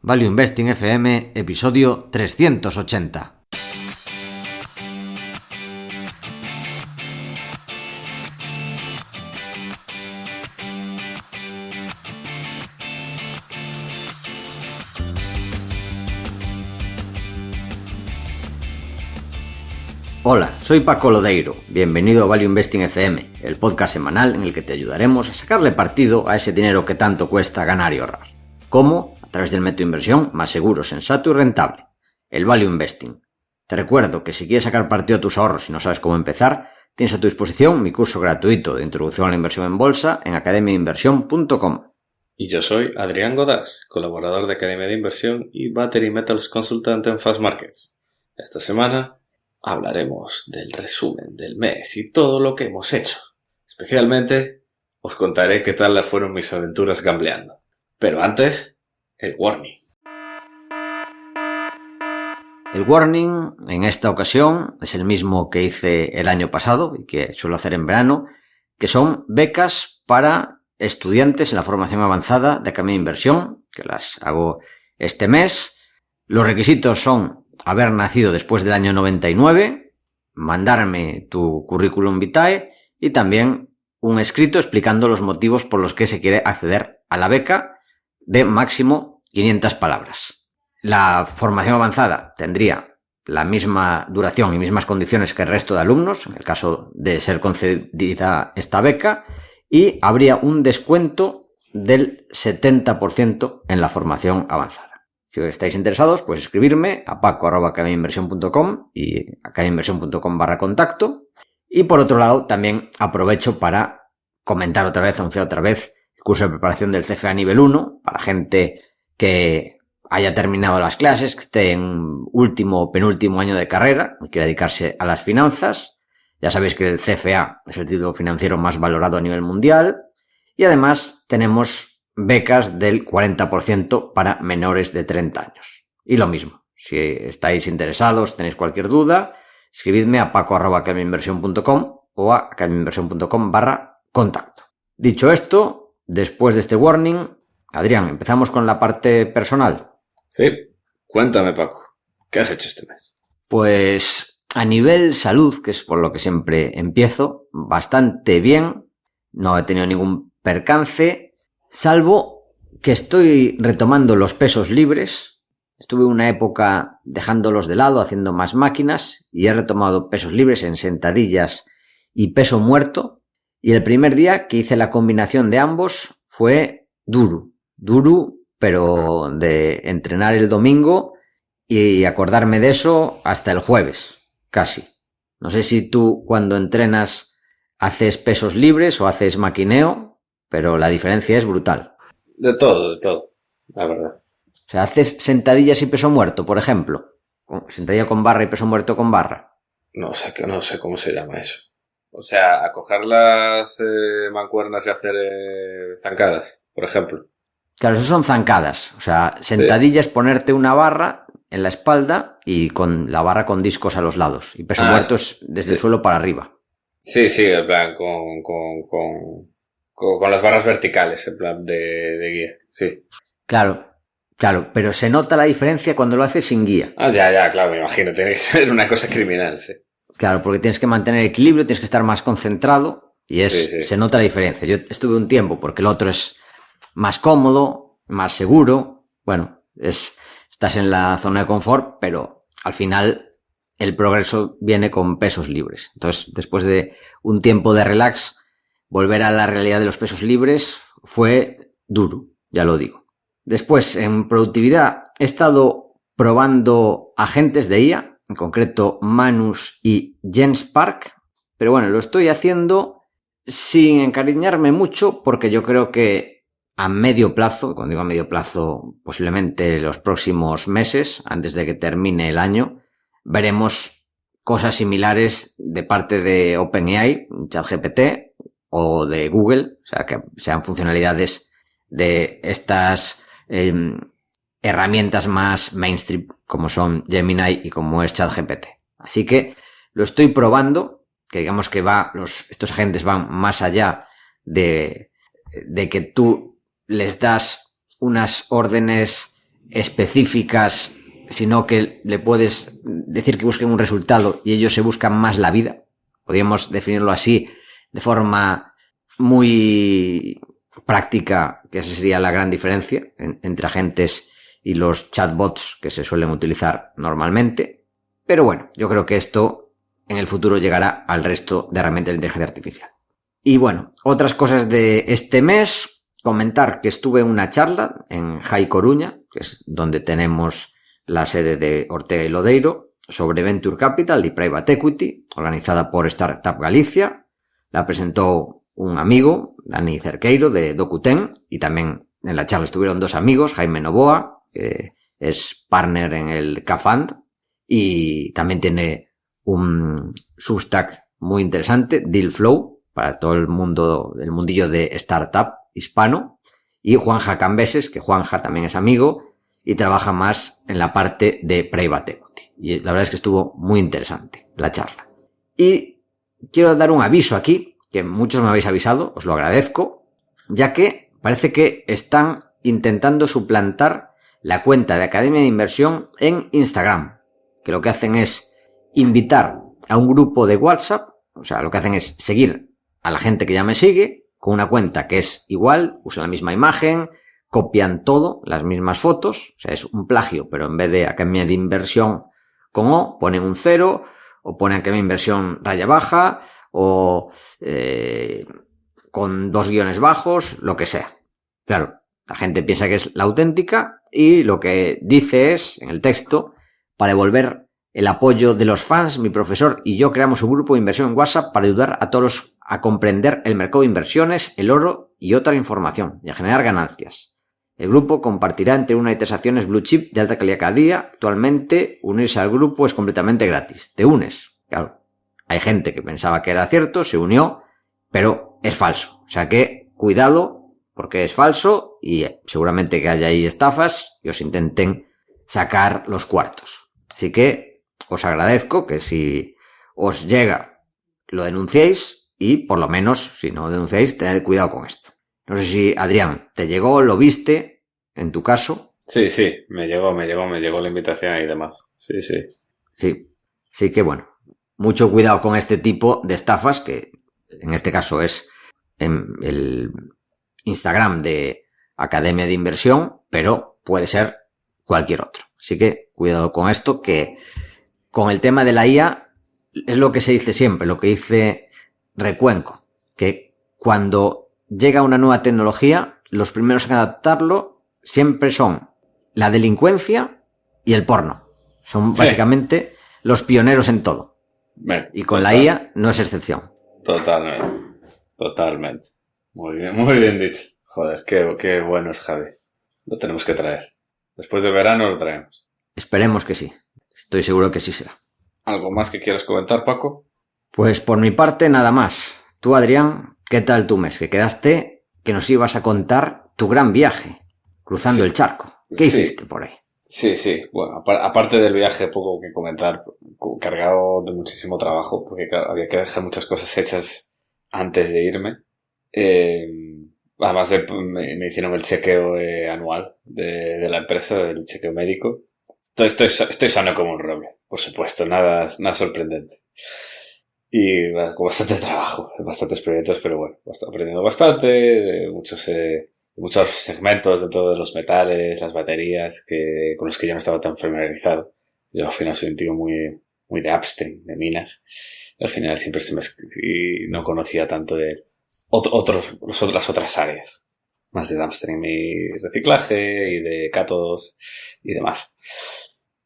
Value Investing FM, episodio 380. Hola, soy Paco Lodeiro. Bienvenido a Value Investing FM, el podcast semanal en el que te ayudaremos a sacarle partido a ese dinero que tanto cuesta ganar y ahorrar. ¿Cómo? A través del método de inversión más seguro, sensato y rentable, el Value Investing. Te recuerdo que si quieres sacar partido a tus ahorros y no sabes cómo empezar, tienes a tu disposición mi curso gratuito de Introducción a la Inversión en Bolsa en academiainversión.com. Y yo soy Adrián Godás, colaborador de Academia de Inversión y Battery Metals Consultant en Fast Markets. Esta semana hablaremos del resumen del mes y todo lo que hemos hecho. Especialmente os contaré qué tal fueron mis aventuras gambleando. Pero antes, el warning. El warning en esta ocasión es el mismo que hice el año pasado y que suelo hacer en verano, que son becas para estudiantes en la formación avanzada de Academia de Inversión, que las hago este mes. Los requisitos son haber nacido después del año 99, mandarme tu currículum vitae y también un escrito explicando los motivos por los que se quiere acceder a la beca de máximo 500 palabras. La formación avanzada tendría la misma duración y mismas condiciones que el resto de alumnos, en el caso de ser concedida esta beca, y habría un descuento del 70% en la formación avanzada. Si estáis interesados, pues escribirme a paco@academiainversión.com y academiainversión.com/contacto. Y por otro lado, también aprovecho para comentar anunciar otra vez el curso de preparación del CFA nivel 1 para gente que haya terminado las clases, que esté en último o penúltimo año de carrera y quiera dedicarse a las finanzas. Ya sabéis que el CFA es el título financiero más valorado a nivel mundial. Y además tenemos becas del 40% para menores de 30 años. Y lo mismo, si estáis interesados, tenéis cualquier duda, escribidme a paco@academiainversión.com o a academiainversión.com/contacto. Dicho esto, después de este warning, Adrián, empezamos con la parte personal. Sí, cuéntame, Paco, ¿qué has hecho este mes? Pues a nivel salud, que es por lo que siempre empiezo, bastante bien, no he tenido ningún percance, salvo que estoy retomando los pesos libres. Estuve una época dejándolos de lado, haciendo más máquinas, y he retomado pesos libres en sentadillas y peso muerto. Y el primer día que hice la combinación de ambos fue duro, pero de entrenar el domingo y acordarme de eso hasta el jueves, casi. No sé si tú cuando entrenas haces pesos libres o haces maquineo, pero la diferencia es brutal. De todo, la verdad. O sea, ¿haces sentadillas y peso muerto, por ejemplo? ¿Sentadilla con barra y peso muerto con barra? No sé cómo se llama eso. O sea, a coger las mancuernas y hacer zancadas, por ejemplo. Claro, eso son zancadas. O sea, sentadilla es ponerte una barra en la espalda y con la barra con discos a los lados. Y peso muerto es desde el suelo para arriba. Sí, en plan, con las barras verticales, en plan de guía, sí. Claro, pero se nota la diferencia cuando lo haces sin guía. Ya, claro, me imagino, tiene que ser una cosa criminal, sí. Claro, porque tienes que mantener equilibrio, tienes que estar más concentrado y se nota la diferencia. Yo estuve un tiempo porque el otro es más cómodo, más seguro, bueno, estás en la zona de confort, pero al final el progreso viene con pesos libres. Entonces, después de un tiempo de relax, volver a la realidad de los pesos libres fue duro, ya lo digo. Después, en productividad, he estado probando agentes de IA, en concreto Manus y Genspark, pero bueno, lo estoy haciendo sin encariñarme mucho porque yo creo que a medio plazo, cuando digo a medio plazo, posiblemente los próximos meses, antes de que termine el año, veremos cosas similares de parte de OpenAI, ChatGPT, o de Google, o sea, que sean funcionalidades de estas herramientas más mainstream como son Gemini y como es ChatGPT. Así que lo estoy probando, que digamos que estos agentes van más allá de que tú les das unas órdenes específicas, sino que le puedes decir que busquen un resultado y ellos se buscan más la vida. Podríamos definirlo así, de forma muy práctica, que esa sería la gran diferencia entre agentes y los chatbots que se suelen utilizar normalmente. Pero bueno, yo creo que esto en el futuro llegará al resto de herramientas de inteligencia artificial. Y bueno, otras cosas de este mes, comentar que estuve en una charla en Jai Coruña, que es donde tenemos la sede de Ortega y Lodeiro, sobre Venture Capital y Private Equity, organizada por Startup Galicia. La presentó un amigo, Dani Cerqueiro, de Docuten, y también en la charla estuvieron dos amigos, Jaime Novoa, que es partner en el K-Fund, y también tiene un Substack muy interesante, Dealflow, para todo el mundo, el mundillo de startup hispano, y Juanja Cambeses, que Juanja también es amigo y trabaja más en la parte de Private Equity. Y la verdad es que estuvo muy interesante la charla. Y quiero dar un aviso aquí, que muchos me habéis avisado, os lo agradezco, ya que parece que están intentando suplantar la cuenta de Academia de Inversión en Instagram, que lo que hacen es invitar a un grupo de WhatsApp, o sea, lo que hacen es seguir a la gente que ya me sigue, con una cuenta que es igual, usan la misma imagen, copian todo, las mismas fotos, o sea, es un plagio, pero en vez de Academia de Inversión con O, ponen un 0, o ponen Academia de Inversión raya baja, o con 2 guiones bajos, lo que sea. Claro, la gente piensa que es la auténtica y lo que dice es, en el texto, para devolver el apoyo de los fans, mi profesor y yo creamos un grupo de inversión en WhatsApp para ayudar a todos a comprender el mercado de inversiones, el oro y otra información y a generar ganancias. El grupo compartirá entre 1 y 3 acciones blue chip de alta calidad cada día. Actualmente, unirse al grupo es completamente gratis. Te unes. Claro, hay gente que pensaba que era cierto, se unió, pero es falso. O sea que, cuidado, porque es falso y seguramente que haya ahí estafas y os intenten sacar los cuartos. Así que os agradezco que si os llega, lo denunciéis y por lo menos, si no denunciáis, tened cuidado con esto. No sé si, Adrián, ¿te llegó, lo viste en tu caso? Sí, me llegó la invitación y demás. Sí. Sí que bueno, mucho cuidado con este tipo de estafas, que en este caso es en el Instagram de Academia de Inversión, pero puede ser cualquier otro. Así que cuidado con esto, que con el tema de la IA es lo que se dice siempre, lo que dice Recuenco, que cuando llega una nueva tecnología, los primeros en adaptarlo siempre son la delincuencia y el porno. Son básicamente los pioneros en todo. Y con la IA no es excepción. Totalmente. Muy bien dicho. Joder, qué bueno es Javi. Lo tenemos que traer. Después de verano lo traemos. Esperemos que sí. Estoy seguro que sí será. ¿Algo más que quieras comentar, Paco? Pues por mi parte, nada más. Tú, Adrián, ¿qué tal tu mes? Que quedaste que nos ibas a contar tu gran viaje, cruzando el charco. ¿Qué hiciste por ahí? Sí. Bueno, aparte del viaje, poco que comentar, cargado de muchísimo trabajo, porque claro, había que dejar muchas cosas hechas antes de irme. Además me hicieron el chequeo anual de la empresa, el chequeo médico. Estoy sano como un roble, por supuesto, nada sorprendente. Y con bastante trabajo, bastantes proyectos, pero bueno, aprendiendo bastante de muchos segmentos dentro de los metales, las baterías, con los que yo no estaba tan familiarizado. Yo al final soy un tío muy de upstream, de minas. Al final siempre y no conocía tanto de las otras áreas. Más de downstream y reciclaje y de cátodos y demás.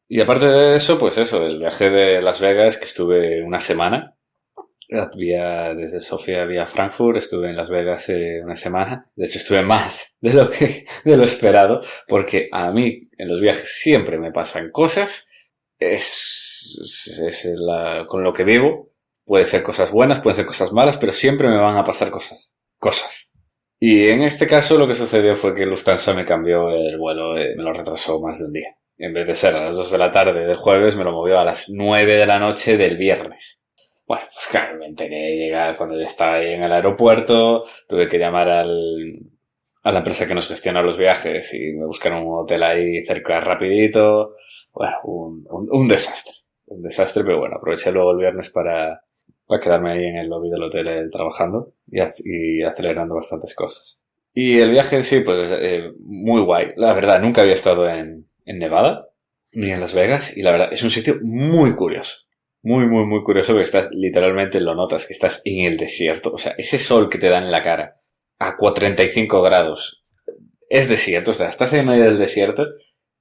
Y aparte de eso, pues eso, el viaje de Las Vegas, que estuve una semana. Desde Sofía vía Frankfurt, estuve en Las Vegas una semana. De hecho, estuve más de lo esperado, porque a mí en los viajes siempre me pasan cosas. Con lo que vivo. Puede ser cosas buenas, pueden ser cosas malas, pero siempre me van a pasar cosas. Y en este caso lo que sucedió fue que Lufthansa me cambió el vuelo, me lo retrasó más de un día. En vez de ser a las 2 de la tarde del jueves, me lo movió a las 9 de la noche del viernes. Bueno, pues claro, me enteré cuando ya estaba ahí en el aeropuerto, tuve que llamar a la empresa que nos gestiona los viajes y me buscaron un hotel ahí cerca rapidito. Bueno, un desastre. Un desastre, pero bueno, aproveché luego el viernes para quedarme ahí en el lobby del hotel trabajando y acelerando bastantes cosas. Y el viaje en sí, pues muy guay. La verdad, nunca había estado en Nevada ni en Las Vegas y la verdad es un sitio muy curioso. Muy, muy, muy curioso porque estás, literalmente lo notas, que estás en el desierto. O sea, ese sol que te da en la cara a 35 grados es desierto. O sea, estás en medio del desierto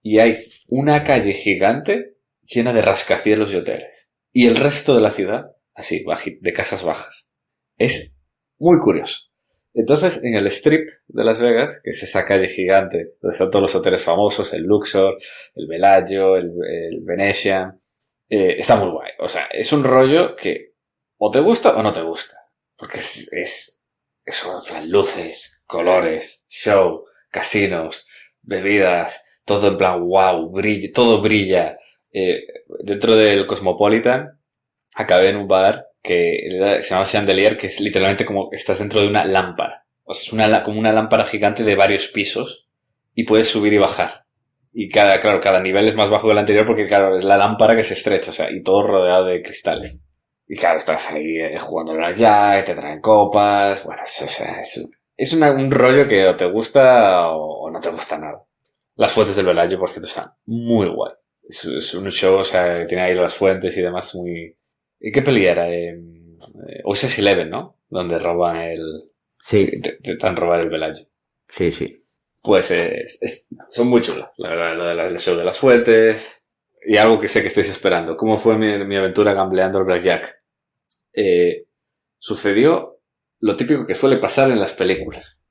y hay una calle gigante llena de rascacielos y hoteles. Y el resto de la ciudad, así, de casas bajas. Es muy curioso. Entonces, en el Strip de Las Vegas, que es esa calle gigante donde están todos los hoteles famosos, el Luxor, el Bellagio, el Venetian, está muy guay. O sea, es un rollo que o te gusta o no te gusta. Porque son las luces, colores, show, casinos, bebidas, todo en plan wow, todo brilla. Dentro del Cosmopolitan acabé en un bar que se llama Chandelier, que es literalmente como que estás dentro de una lámpara. O sea, es como una lámpara gigante de varios pisos y puedes subir y bajar. Y cada nivel es más bajo que el anterior porque, claro, es la lámpara que se estrecha, o sea, y todo rodeado de cristales. Y claro, estás ahí jugando al blackjack, te traen copas, bueno, es un rollo que o te gusta o no te gusta nada. Las fuentes del Bellagio, por cierto, están muy guay. Es un show, o sea, tiene ahí las fuentes y demás muy... ¿Y qué peli era? Ocean's 11, ¿no? Donde roban Sí. Intentan robar el Bellagio. Sí, sí. Pues son muy chulas, la verdad, el show de las fuentes y algo que sé que estáis esperando. ¿Cómo fue mi aventura gambleando al blackjack? Sucedió lo típico que suele pasar en las películas.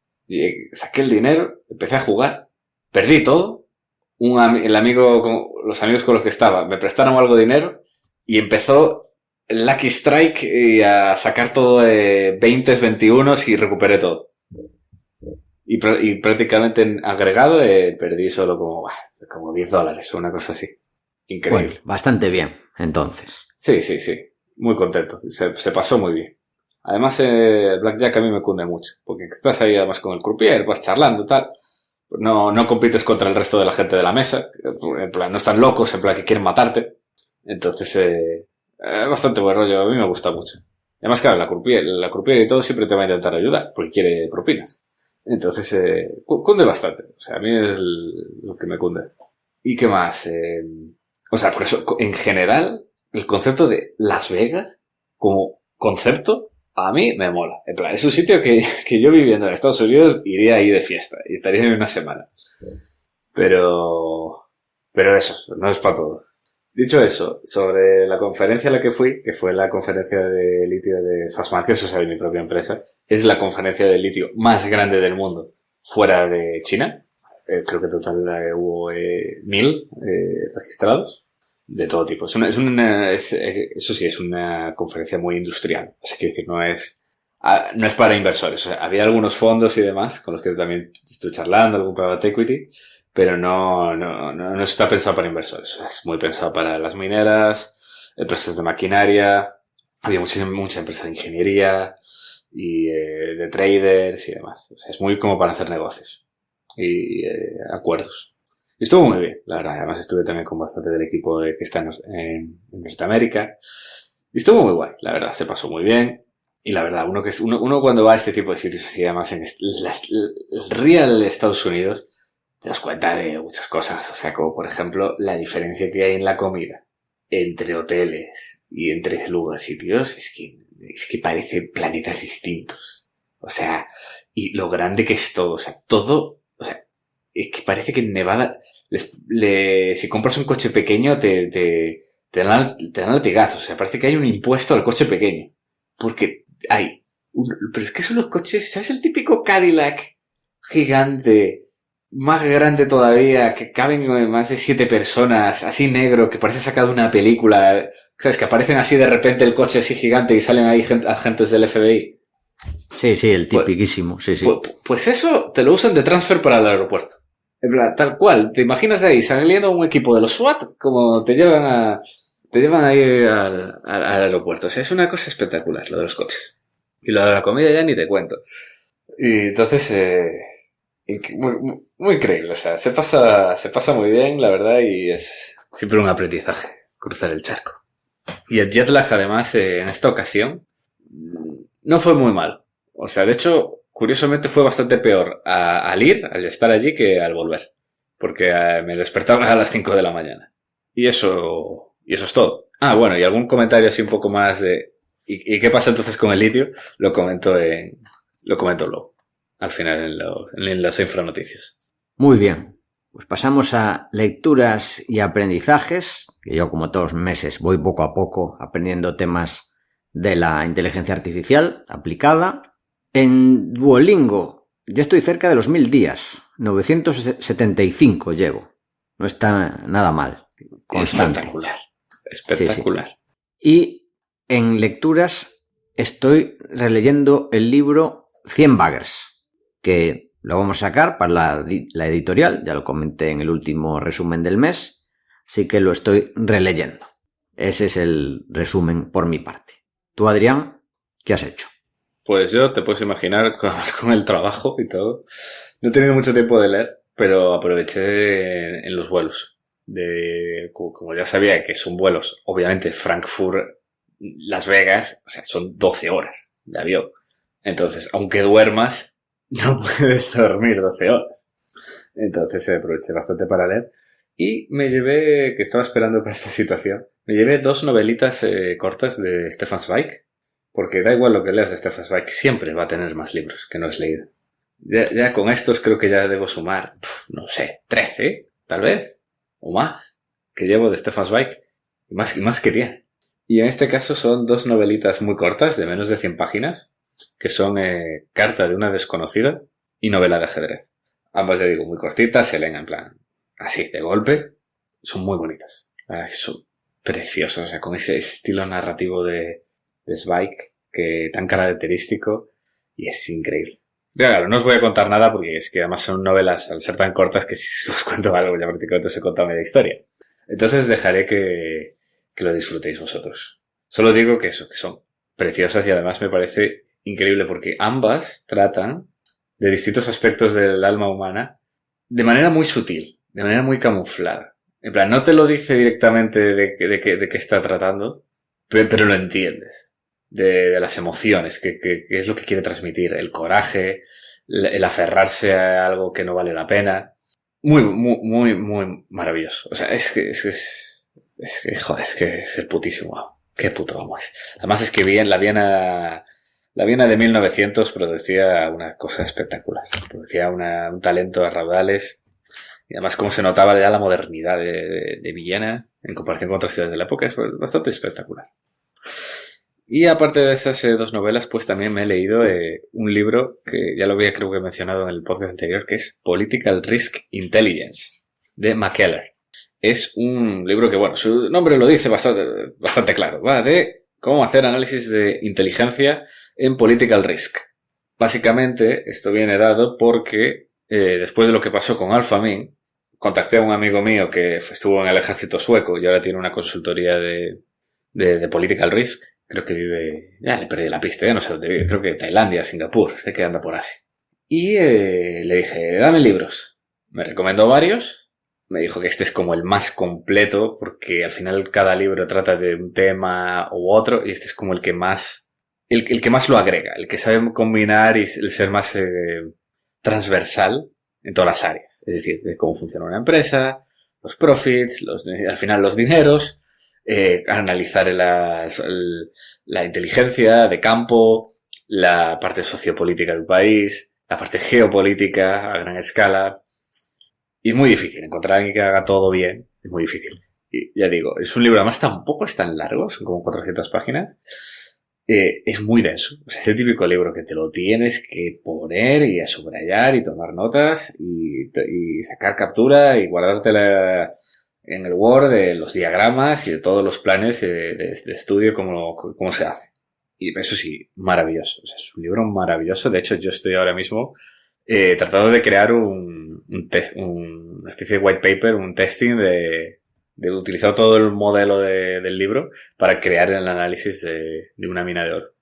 Saqué el dinero, empecé a jugar, perdí todo. Los amigos con los que estaba me prestaron algo de dinero y empezó el Lucky Strike y a sacar todo 20, 21 y recuperé todo. Y prácticamente en agregado perdí solo como $10 o una cosa así. Increíble. Bueno, bastante bien, entonces. Sí. Muy contento. Se pasó muy bien. Además, el blackjack a mí me cunde mucho. Porque estás ahí además con el croupier, vas charlando y tal. No compites contra el resto de la gente de la mesa. En plan, no están locos, en plan que quieren matarte. Entonces, bastante buen rollo. A mí me gusta mucho. Además, claro, la croupier y todo siempre te va a intentar ayudar porque quiere propinas. Entonces, cunde bastante. O sea, a mí es lo que me cunde. ¿Y qué más? O sea, por eso, en general, el concepto de Las Vegas, como concepto, a mí me mola. En plan, es un sitio que yo viviendo en Estados Unidos iría ahí de fiesta y estaría en una semana. Pero eso, no es para todos. Dicho eso, sobre la conferencia a la que fui, que fue la conferencia de litio de Fast Markets, o sea, de mi propia empresa, es la conferencia de litio más grande del mundo fuera de China. Creo que en total hubo 1.000 registrados de todo tipo. Eso sí, es una conferencia muy industrial. O sea, quiero decir, no es para inversores. O sea, había algunos fondos y demás con los que también estoy charlando, algún private equity, pero no está pensado para inversores. O sea, es muy pensado para las mineras, empresas de maquinaria, había mucha empresa de ingeniería y de traders y demás. O sea, es muy como para hacer negocios y acuerdos. Y estuvo muy bien, la verdad. Además estuve también con bastante del equipo que está en Norteamérica. Y estuvo muy guay, la verdad. Se pasó muy bien. Y la verdad, uno cuando va a este tipo de sitios así, además en el real Estados Unidos, te das cuenta de muchas cosas. O sea, como por ejemplo, la diferencia que hay en la comida entre hoteles y entre sitios es que parece planetas distintos. O sea, y lo grande que es todo. O sea, todo... O sea, es que parece que en Nevada, si compras un coche pequeño, te dan latigazos. O sea, parece que hay un impuesto al coche pequeño. Porque pero es que son los coches, ¿sabes? El típico Cadillac gigante, más grande todavía, que caben más de 7 personas, así negro, que parece sacado de una película. ¿Sabes? Que aparecen así de repente el coche así gigante y salen ahí agentes del FBI. Sí, el tipiquísimo, sí. Pues eso te lo usan de transfer para el aeropuerto. En plan, tal cual, te imaginas ahí saliendo un equipo de los SWAT, como te llevan ahí al aeropuerto. O sea, es una cosa espectacular lo de los coches. Y lo de la comida ya ni te cuento. Y entonces, muy increíble. O sea, se pasa muy bien, la verdad, y es siempre un aprendizaje cruzar el charco. Y el jet lag, además, en esta ocasión, no fue muy mal. O sea, de hecho, curiosamente fue bastante peor al ir, al estar allí, que al volver. Porque me despertaba a las 5 de la mañana. Y eso es todo. Ah, bueno, y algún comentario así un poco más de... ¿Y qué pasa entonces con el litio? Lo comento luego. Al final en las infranoticias. Muy bien. Pues pasamos a lecturas y aprendizajes, que yo como todos los meses voy poco a poco aprendiendo temas de la inteligencia artificial aplicada. En Duolingo ya estoy cerca de los 1000 días, 975 llevo. No está nada mal. Constante. Espectacular. Sí. Y en lecturas estoy releyendo el libro 100 Buggers, que lo vamos a sacar para la editorial, ya lo comenté en el último resumen del mes, así que lo estoy releyendo. Ese es el resumen por mi parte. Tú, Adrián, ¿qué has hecho? Pues yo te puedes imaginar con el trabajo y todo. No he tenido mucho tiempo de leer, pero aproveché en los vuelos. Como ya sabía que son vuelos, obviamente Frankfurt-Las Vegas, o sea, son 12 horas de avión. Entonces, aunque duermas, no puedes dormir 12 horas. Entonces aproveché bastante para leer. Y me llevé, que estaba esperando para esta situación, me llevé 2 novelitas cortas de Stefan Zweig. Porque da igual lo que leas de Stefan Zweig, siempre va a tener más libros que no has leído. Ya con estos creo que ya debo sumar, no sé, 13, tal vez, o más, que llevo de Stefan Zweig, y más que tiene. Y en este caso son 2 novelitas muy cortas, de menos de 100 páginas, que son Carta de una desconocida y Novela de ajedrez. Ambas, ya digo, muy cortitas, se leen en plan, así, de golpe, son muy bonitas. Son preciosas, o sea, con ese estilo narrativo de Zweig, que tan característico, y es increíble. Claro, no os voy a contar nada porque es que además son novelas, al ser tan cortas, que si os cuento algo ya prácticamente os he contado media historia. Entonces dejaré que lo disfrutéis vosotros. Solo digo que son preciosas y además me parece increíble porque ambas tratan de distintos aspectos del alma humana de manera muy sutil, de manera muy camuflada. En plan, no te lo dice directamente de qué está tratando, pero lo entiendes. De las emociones, que es lo que quiere transmitir, el coraje, el aferrarse a algo que no vale la pena. Muy, muy, muy, muy maravilloso. O sea, es que es el putísimo amo. Qué puto amo es. Además es que la Viena de 1900 producía una cosa espectacular. Producía un talento a raudales. Y además cómo se notaba ya la modernidad de Viena en comparación con otras ciudades de la época. Es bastante espectacular. Y aparte de esas 2 novelas, pues también me he leído un libro que ya lo había creo que mencionado en el podcast anterior, que es Political Risk Intelligence, de McKellar. Es un libro que, bueno, su nombre lo dice bastante claro. Va de cómo hacer análisis de inteligencia en Political Risk. Básicamente, esto viene dado porque después de lo que pasó con Alphamin, contacté a un amigo mío que estuvo en el ejército sueco y ahora tiene una consultoría de Political Risk. Creo que vive... Ya le perdí la pista, ya no sé dónde vive. Creo que Tailandia, Singapur, sé que anda por Asia. Y le dije, dame libros. Me recomendó varios. Me dijo que este es como el más completo, porque al final cada libro trata de un tema u otro, y este es como el que más... El que más lo agrega, el que sabe combinar y el ser más transversal en todas las áreas. Es decir, de cómo funciona una empresa, los profits, al final los dineros... analizar la inteligencia de campo, la parte sociopolítica del país, la parte geopolítica a gran escala. Y es muy difícil encontrar a alguien que haga todo bien. Es muy difícil. Y ya digo, es un libro, además tampoco es tan largo, son como 400 páginas. Es muy denso. O sea, es el típico libro que te lo tienes que poner y a subrayar y tomar notas y sacar captura y guardártela en el Word de los diagramas y de todos los planes de estudio, cómo se hace. Y eso sí, maravilloso. O sea, es un libro maravilloso. De hecho, yo estoy ahora mismo tratando de crear una especie de white paper, un testing de utilizar todo el modelo del libro para crear el análisis de una mina de oro.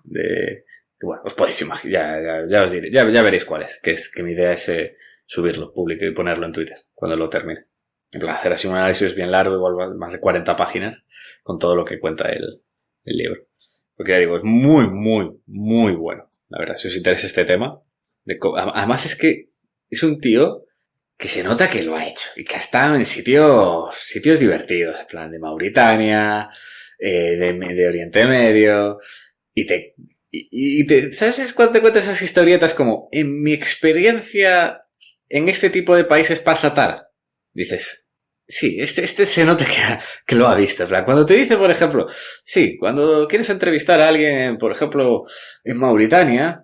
Que bueno, os podéis imaginar, ya os diré, ya veréis cuál es, que mi idea es subirlo público y ponerlo en Twitter cuando lo termine. En plan, hacer así un análisis bien largo, igual más de 40 páginas, con todo lo que cuenta el libro. Porque ya digo, es muy, muy, muy bueno. La verdad, si os interesa este tema. Además es que es un tío que se nota que lo ha hecho y que ha estado en sitios divertidos, en plan de Mauritania, de Oriente Medio, y te ¿sabes cuando te cuentas esas historietas como, en mi experiencia en este tipo de países pasa tal? Dices, sí, este se nota que lo ha visto. En plan, cuando te dice, por ejemplo, sí, cuando quieres entrevistar a alguien, por ejemplo, en Mauritania,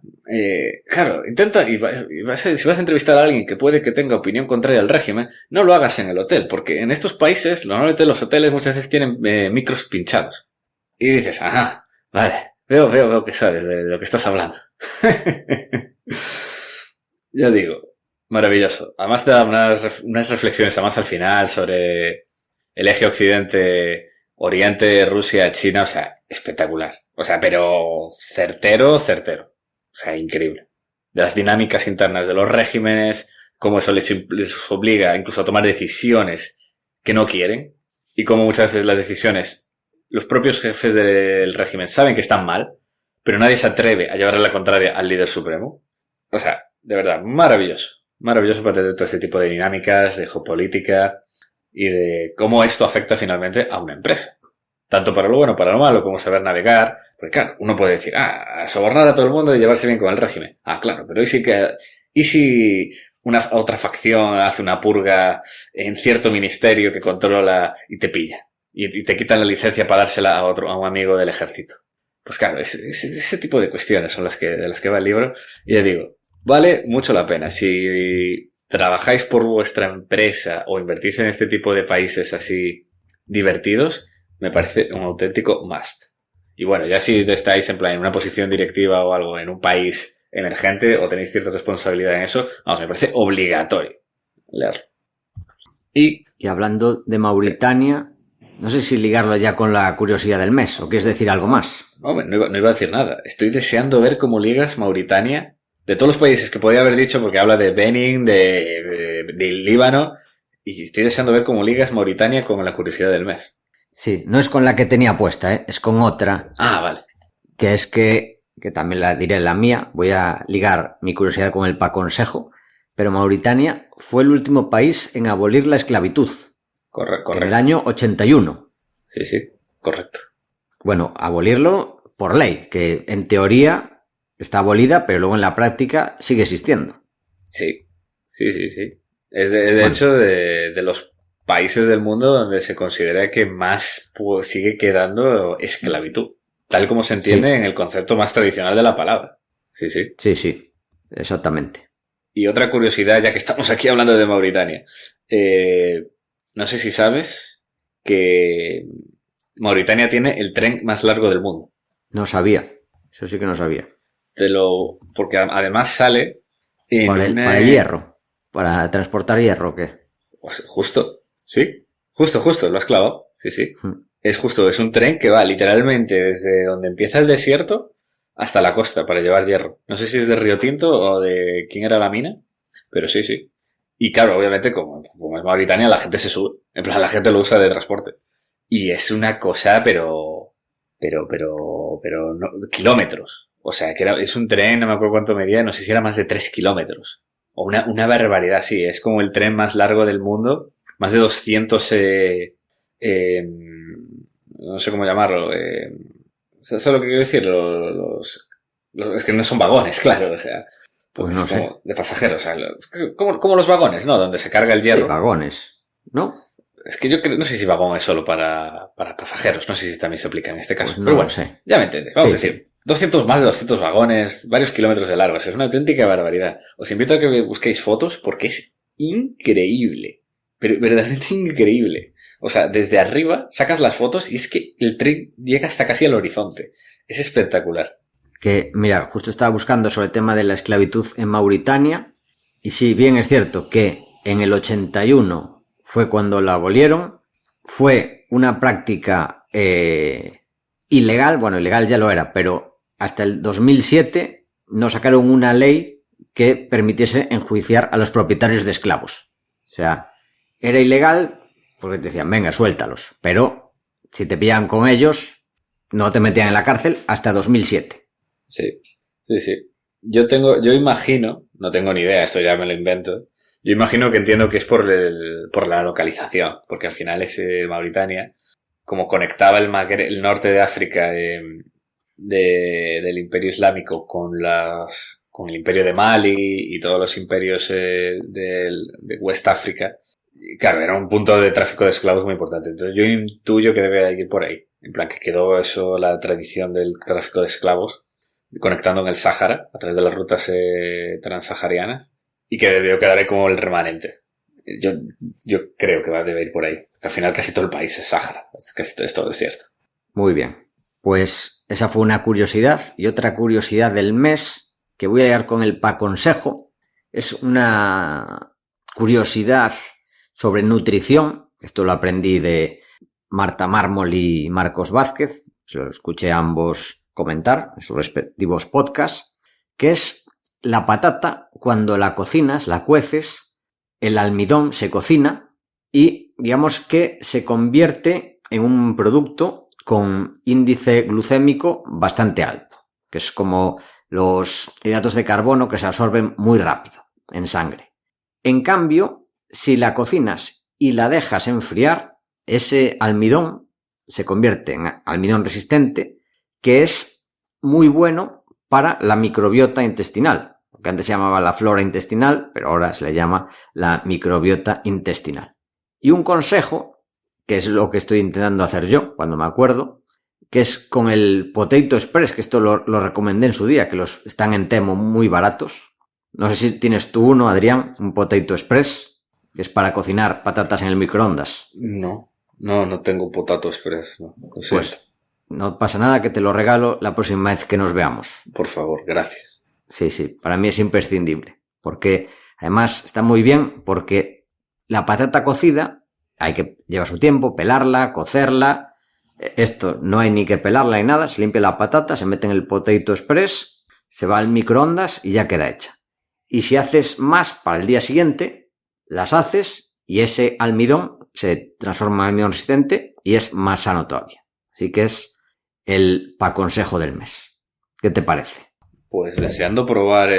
claro, intenta, si vas a entrevistar a alguien que puede que tenga opinión contraria al régimen, no lo hagas en el hotel, porque en estos países, normalmente los hoteles muchas veces tienen micros pinchados. Y dices, ajá, vale, veo que sabes de lo que estás hablando. Ya digo. Maravilloso. Además te da unas reflexiones además al final sobre el eje occidente, Oriente, Rusia, China, o sea, espectacular. O sea, pero certero. O sea, increíble. De las dinámicas internas de los regímenes, cómo eso les obliga incluso a tomar decisiones que no quieren y cómo muchas veces las decisiones, los propios jefes del régimen saben que están mal, pero nadie se atreve a llevarle la contraria al líder supremo. O sea, de verdad, maravilloso. Maravilloso para entender todo este tipo de dinámicas, de geopolítica y de cómo esto afecta finalmente a una empresa. Tanto para lo bueno, para lo malo, como saber navegar. Porque claro, uno puede decir, a sobornar a todo el mundo y llevarse bien con el régimen. Ah, claro, pero ¿y si una otra facción hace una purga en cierto ministerio que controla y te pilla? Y te quitan la licencia para dársela a un amigo del ejército. Pues claro, ese tipo de cuestiones son de las que va el libro. Y ya digo, vale mucho la pena. Si trabajáis por vuestra empresa o invertís en este tipo de países así divertidos, me parece un auténtico must. Y bueno, ya si estáis en plan en una posición directiva o algo en un país emergente o tenéis cierta responsabilidad en eso, vamos, me parece obligatorio leerlo. Y hablando de Mauritania, no sé si ligarlo ya con la curiosidad del mes o quieres decir algo más. Hombre, no iba a decir nada. Estoy deseando ver cómo ligas Mauritania. De todos los países que podía haber dicho, porque habla de Benin, de Líbano, y estoy deseando ver cómo ligas Mauritania con la curiosidad del mes. Sí, no es con la que tenía puesta, es con otra. Ah, vale. Que es que también la diré la mía, voy a ligar mi curiosidad con el consejo, pero Mauritania fue el último país en abolir la esclavitud. Correcto. En el año 81. Sí, correcto. Bueno, abolirlo por ley, que en teoría está abolida, pero luego en la práctica sigue existiendo. Sí. Es de hecho de los países del mundo donde se considera que más sigue quedando esclavitud, tal como se entiende en el concepto más tradicional de la palabra. Sí. Sí, exactamente. Y otra curiosidad, ya que estamos aquí hablando de Mauritania, no sé si sabes que Mauritania tiene el tren más largo del mundo. No sabía, eso sí que no sabía. Porque además sale para el hierro, para transportar hierro, ¿o qué? Justo, sí, justo, lo has clavado, sí. Es un tren que va literalmente desde donde empieza el desierto hasta la costa para llevar hierro. No sé si es de Río Tinto o de quién era la mina, pero sí. Y claro, obviamente como es Mauritania, la gente se sube, en plan la gente lo usa de transporte. Y es una cosa, pero no, kilómetros. O sea, es un tren, no me acuerdo cuánto medía, no sé si era más de 3 kilómetros. O una barbaridad, sí. Es como el tren más largo del mundo. Más de 200, no sé cómo llamarlo. ¿Sabes lo que quiero decir? Es que no son vagones, claro. O sea, pues no sé. De pasajeros. O sea, como los vagones, ¿no? Donde se carga el hierro. Sí, vagones, ¿no? Es que yo no sé si vagón es solo para pasajeros. No sé si también se aplica en este caso. Pues no pero bueno, sé. Ya me entiendes. Vamos a decir. 200 vagones, varios kilómetros de largo. Es una auténtica barbaridad. Os invito a que busquéis fotos porque es increíble. Pero verdaderamente increíble. O sea, desde arriba sacas las fotos y es que el tren llega hasta casi al horizonte. Es espectacular. Que, mira, justo estaba buscando sobre el tema de la esclavitud en Mauritania. Y sí, bien es cierto que en el 81 fue cuando la abolieron. Fue una práctica ilegal. Bueno, ilegal ya lo era, pero hasta el 2007 no sacaron una ley que permitiese enjuiciar a los propietarios de esclavos. O sea, era ilegal porque te decían, venga, suéltalos. Pero si te pillaban con ellos, no te metían en la cárcel hasta 2007. Sí. Yo imagino, no tengo ni idea, esto ya me lo invento. Yo imagino que entiendo que es por la localización, porque al final es Mauritania, como conectaba el norte de África del Imperio Islámico con el Imperio de Mali y todos los imperios de West África. Y claro, era un punto de tráfico de esclavos muy importante. Entonces yo intuyo que debe ir por ahí. En plan, que quedó eso, la tradición del tráfico de esclavos, conectando en el Sáhara, a través de las rutas transsaharianas, y que debió quedar ahí como el remanente. Yo creo que debe ir por ahí. Al final casi todo el país es Sáhara, casi es todo desierto. Muy bien. Pues esa fue una curiosidad. Y otra curiosidad del mes, que voy a llegar con el consejo, es una curiosidad sobre nutrición. Esto lo aprendí de Marta Mármol y Marcos Vázquez. Se lo escuché a ambos comentar en sus respectivos podcasts, que es la patata, cuando la cocinas, la cueces, el almidón se cocina y digamos que se convierte en un producto con índice glucémico bastante alto, que es como los hidratos de carbono que se absorben muy rápido en sangre. En cambio, si la cocinas y la dejas enfriar, ese almidón se convierte en almidón resistente, que es muy bueno para la microbiota intestinal, que antes se llamaba la flora intestinal, pero ahora se le llama la microbiota intestinal. Y un consejo, que es lo que estoy intentando hacer yo cuando me acuerdo, que es con el Potato Express, que esto lo recomendé en su día, que los están en Temo muy baratos. No sé si tienes tú uno, Adrián, un Potato Express, que es para cocinar patatas en el microondas. No tengo Potato Express, no. Pues no pasa nada, que te lo regalo la próxima vez que nos veamos. Por favor, gracias. Sí, para mí es imprescindible, porque además está muy bien, porque la patata cocida hay que llevar su tiempo, pelarla, cocerla. Esto no hay ni que pelarla ni nada, se limpia la patata, se mete en el Potato Express, se va al microondas y ya queda hecha. Y si haces más para el día siguiente, las haces y ese almidón se transforma en almidón resistente y es más sano todavía. Así que es el consejo del mes. ¿Qué te parece? Pues deseando probar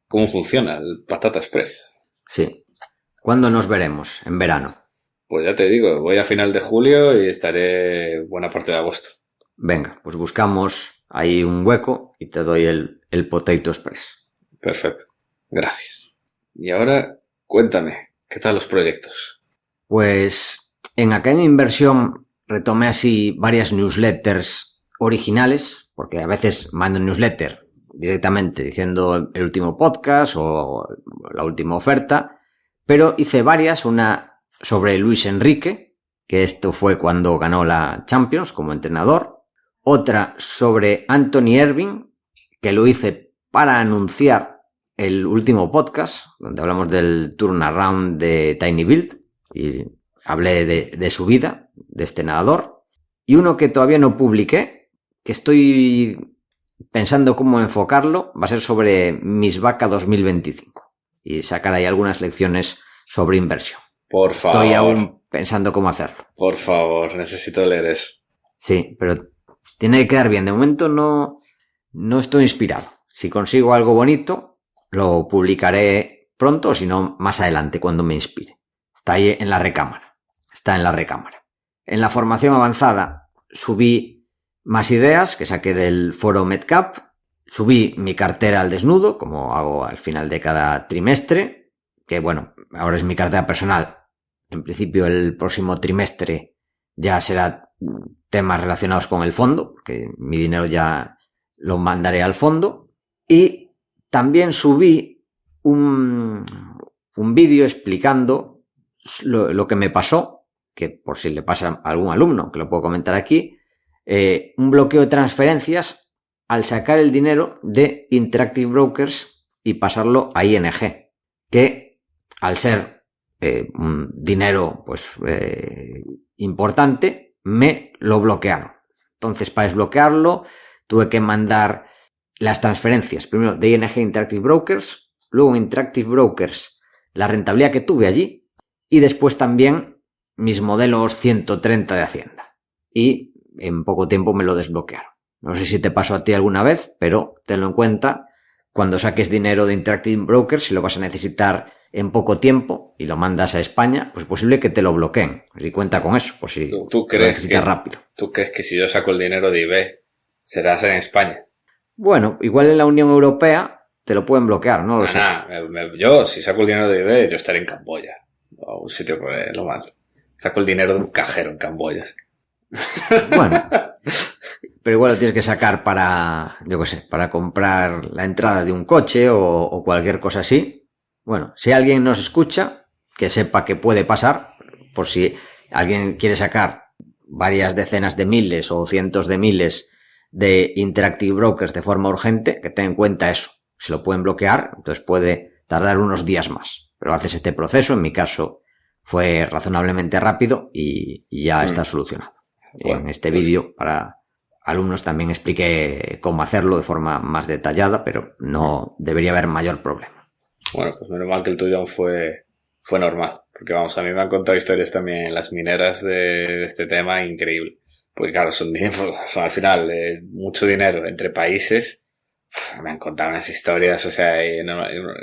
cómo funciona el Patata Express. Sí. ¿Cuándo nos veremos? En verano. Pues ya te digo, voy a final de julio y estaré buena parte de agosto. Venga, pues buscamos ahí un hueco y te doy el Potato Express. Perfecto. Gracias. Y ahora, cuéntame, ¿qué tal los proyectos? Pues en Academia Inversión retomé así varias newsletters originales, porque a veces mando newsletter directamente diciendo el último podcast o la última oferta, pero hice varias, una sobre Luis Enrique, que esto fue cuando ganó la Champions como entrenador, otra sobre Anthony Irving, que lo hice para anunciar el último podcast, donde hablamos del turnaround de Tiny Build, y hablé de su vida, de este nadador, y uno que todavía no publiqué, que estoy pensando cómo enfocarlo, va a ser sobre Misvaca 2025 y sacar ahí algunas lecciones sobre inversión. Por favor. Estoy aún pensando cómo hacerlo. Por favor, necesito leer eso. Sí, pero tiene que quedar bien. De momento no estoy inspirado. Si consigo algo bonito, lo publicaré pronto, o si no, más adelante, cuando me inspire. Está ahí en la recámara. En la formación avanzada subí más ideas que saqué del foro MedCap. Subí mi cartera al desnudo, como hago al final de cada trimestre, que bueno, ahora es mi cartera personal. En principio el próximo trimestre ya será temas relacionados con el fondo, porque mi dinero ya lo mandaré al fondo. Y también subí un vídeo explicando lo que me pasó, que por si le pasa a algún alumno, que lo puedo comentar aquí, un bloqueo de transferencias al sacar el dinero de Interactive Brokers y pasarlo a ING, que al ser un dinero pues importante, me lo bloquearon. Entonces, para desbloquearlo, tuve que mandar las transferencias, primero de ING Interactive Brokers, luego en Interactive Brokers la rentabilidad que tuve allí y después también mis modelos 130 de Hacienda. Y en poco tiempo me lo desbloquearon. No sé si te pasó a ti alguna vez, pero tenlo en cuenta cuando saques dinero de Interactive Brokers, si lo vas a necesitar en poco tiempo y lo mandas a España, pues es posible que te lo bloqueen. Si cuenta con eso, pues si ¿Tú crees lo necesitas rápido. ¿Tú crees que si yo saco el dinero de IB, será en España? Bueno, igual en la Unión Europea te lo pueden bloquear, no lo sé. Yo, si saco el dinero de IB, yo estaré en Camboya. O un sitio por lo mal. Saco el dinero de un cajero en Camboya. Bueno, pero igual lo tienes que sacar para, yo qué sé, para comprar la entrada de un coche o cualquier cosa así. Bueno, si alguien nos escucha, que sepa que puede pasar, por si alguien quiere sacar varias decenas de miles o cientos de miles de Interactive Brokers de forma urgente, que tenga en cuenta eso. Se lo pueden bloquear, entonces puede tardar unos días más. Pero haces este proceso, en mi caso fue razonablemente rápido y ya está solucionado. Bueno, en este vídeo para alumnos también expliqué cómo hacerlo de forma más detallada, pero no debería haber mayor problema. Bueno, pues menos mal que el tuyo fue normal, porque vamos, a mí me han contado historias también en las mineras de este tema increíble, porque claro, son al final mucho dinero entre países. Me han contado unas historias, o sea,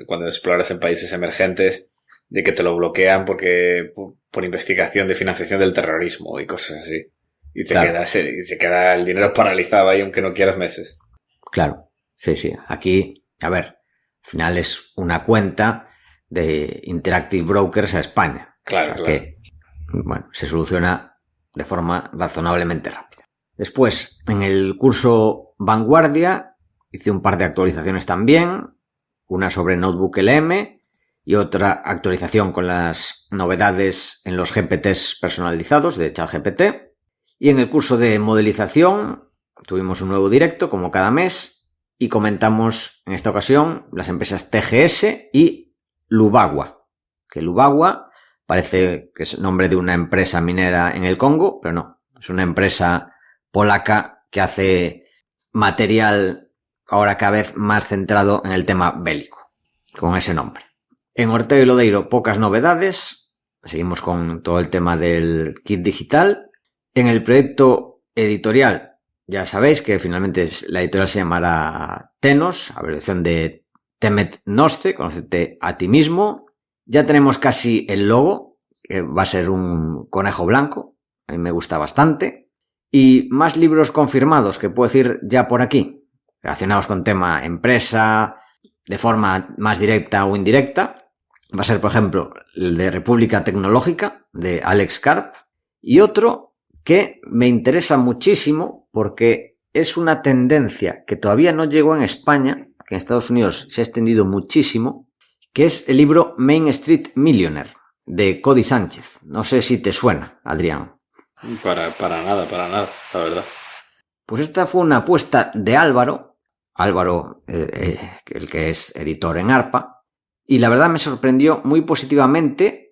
cuando exploras en países emergentes, de que te lo bloquean porque por investigación de financiación del terrorismo y cosas así. Y se queda el dinero paralizado ahí aunque no quieras meses. Claro, sí. Aquí, a ver, al final es una cuenta de Interactive Brokers a España. Claro, o sea que, bueno, se soluciona de forma razonablemente rápida. Después, en el curso Vanguardia, hice un par de actualizaciones también, una sobre Notebook LM y otra actualización con las novedades en los GPTs personalizados de ChatGPT. Y en el curso de modelización tuvimos un nuevo directo, como cada mes, y comentamos en esta ocasión las empresas TGS y Lubagua. Que Lubagua parece que es el nombre de una empresa minera en el Congo, pero no, es una empresa polaca que hace material ahora cada vez más centrado en el tema bélico, con ese nombre. En Ortega y Lodeiro pocas novedades, seguimos con todo el tema del kit digital. En el proyecto editorial, ya sabéis que finalmente la editorial se llamará Tenos, abreviación de Temet Noste, conócete a ti mismo. Ya tenemos casi el logo, que va a ser un conejo blanco, a mí me gusta bastante. Y más libros confirmados que puedo decir ya por aquí, relacionados con tema empresa, de forma más directa o indirecta. Va a ser, por ejemplo, el de República Tecnológica, de Alex Karp, y otro que me interesa muchísimo porque es una tendencia que todavía no llegó en España, que en Estados Unidos se ha extendido muchísimo, que es el libro Main Street Millionaire, de Cody Sánchez. No sé si te suena, Adrián. Para nada, la verdad. Pues esta fue una apuesta de Álvaro, el que es editor en ARPA, y la verdad me sorprendió muy positivamente.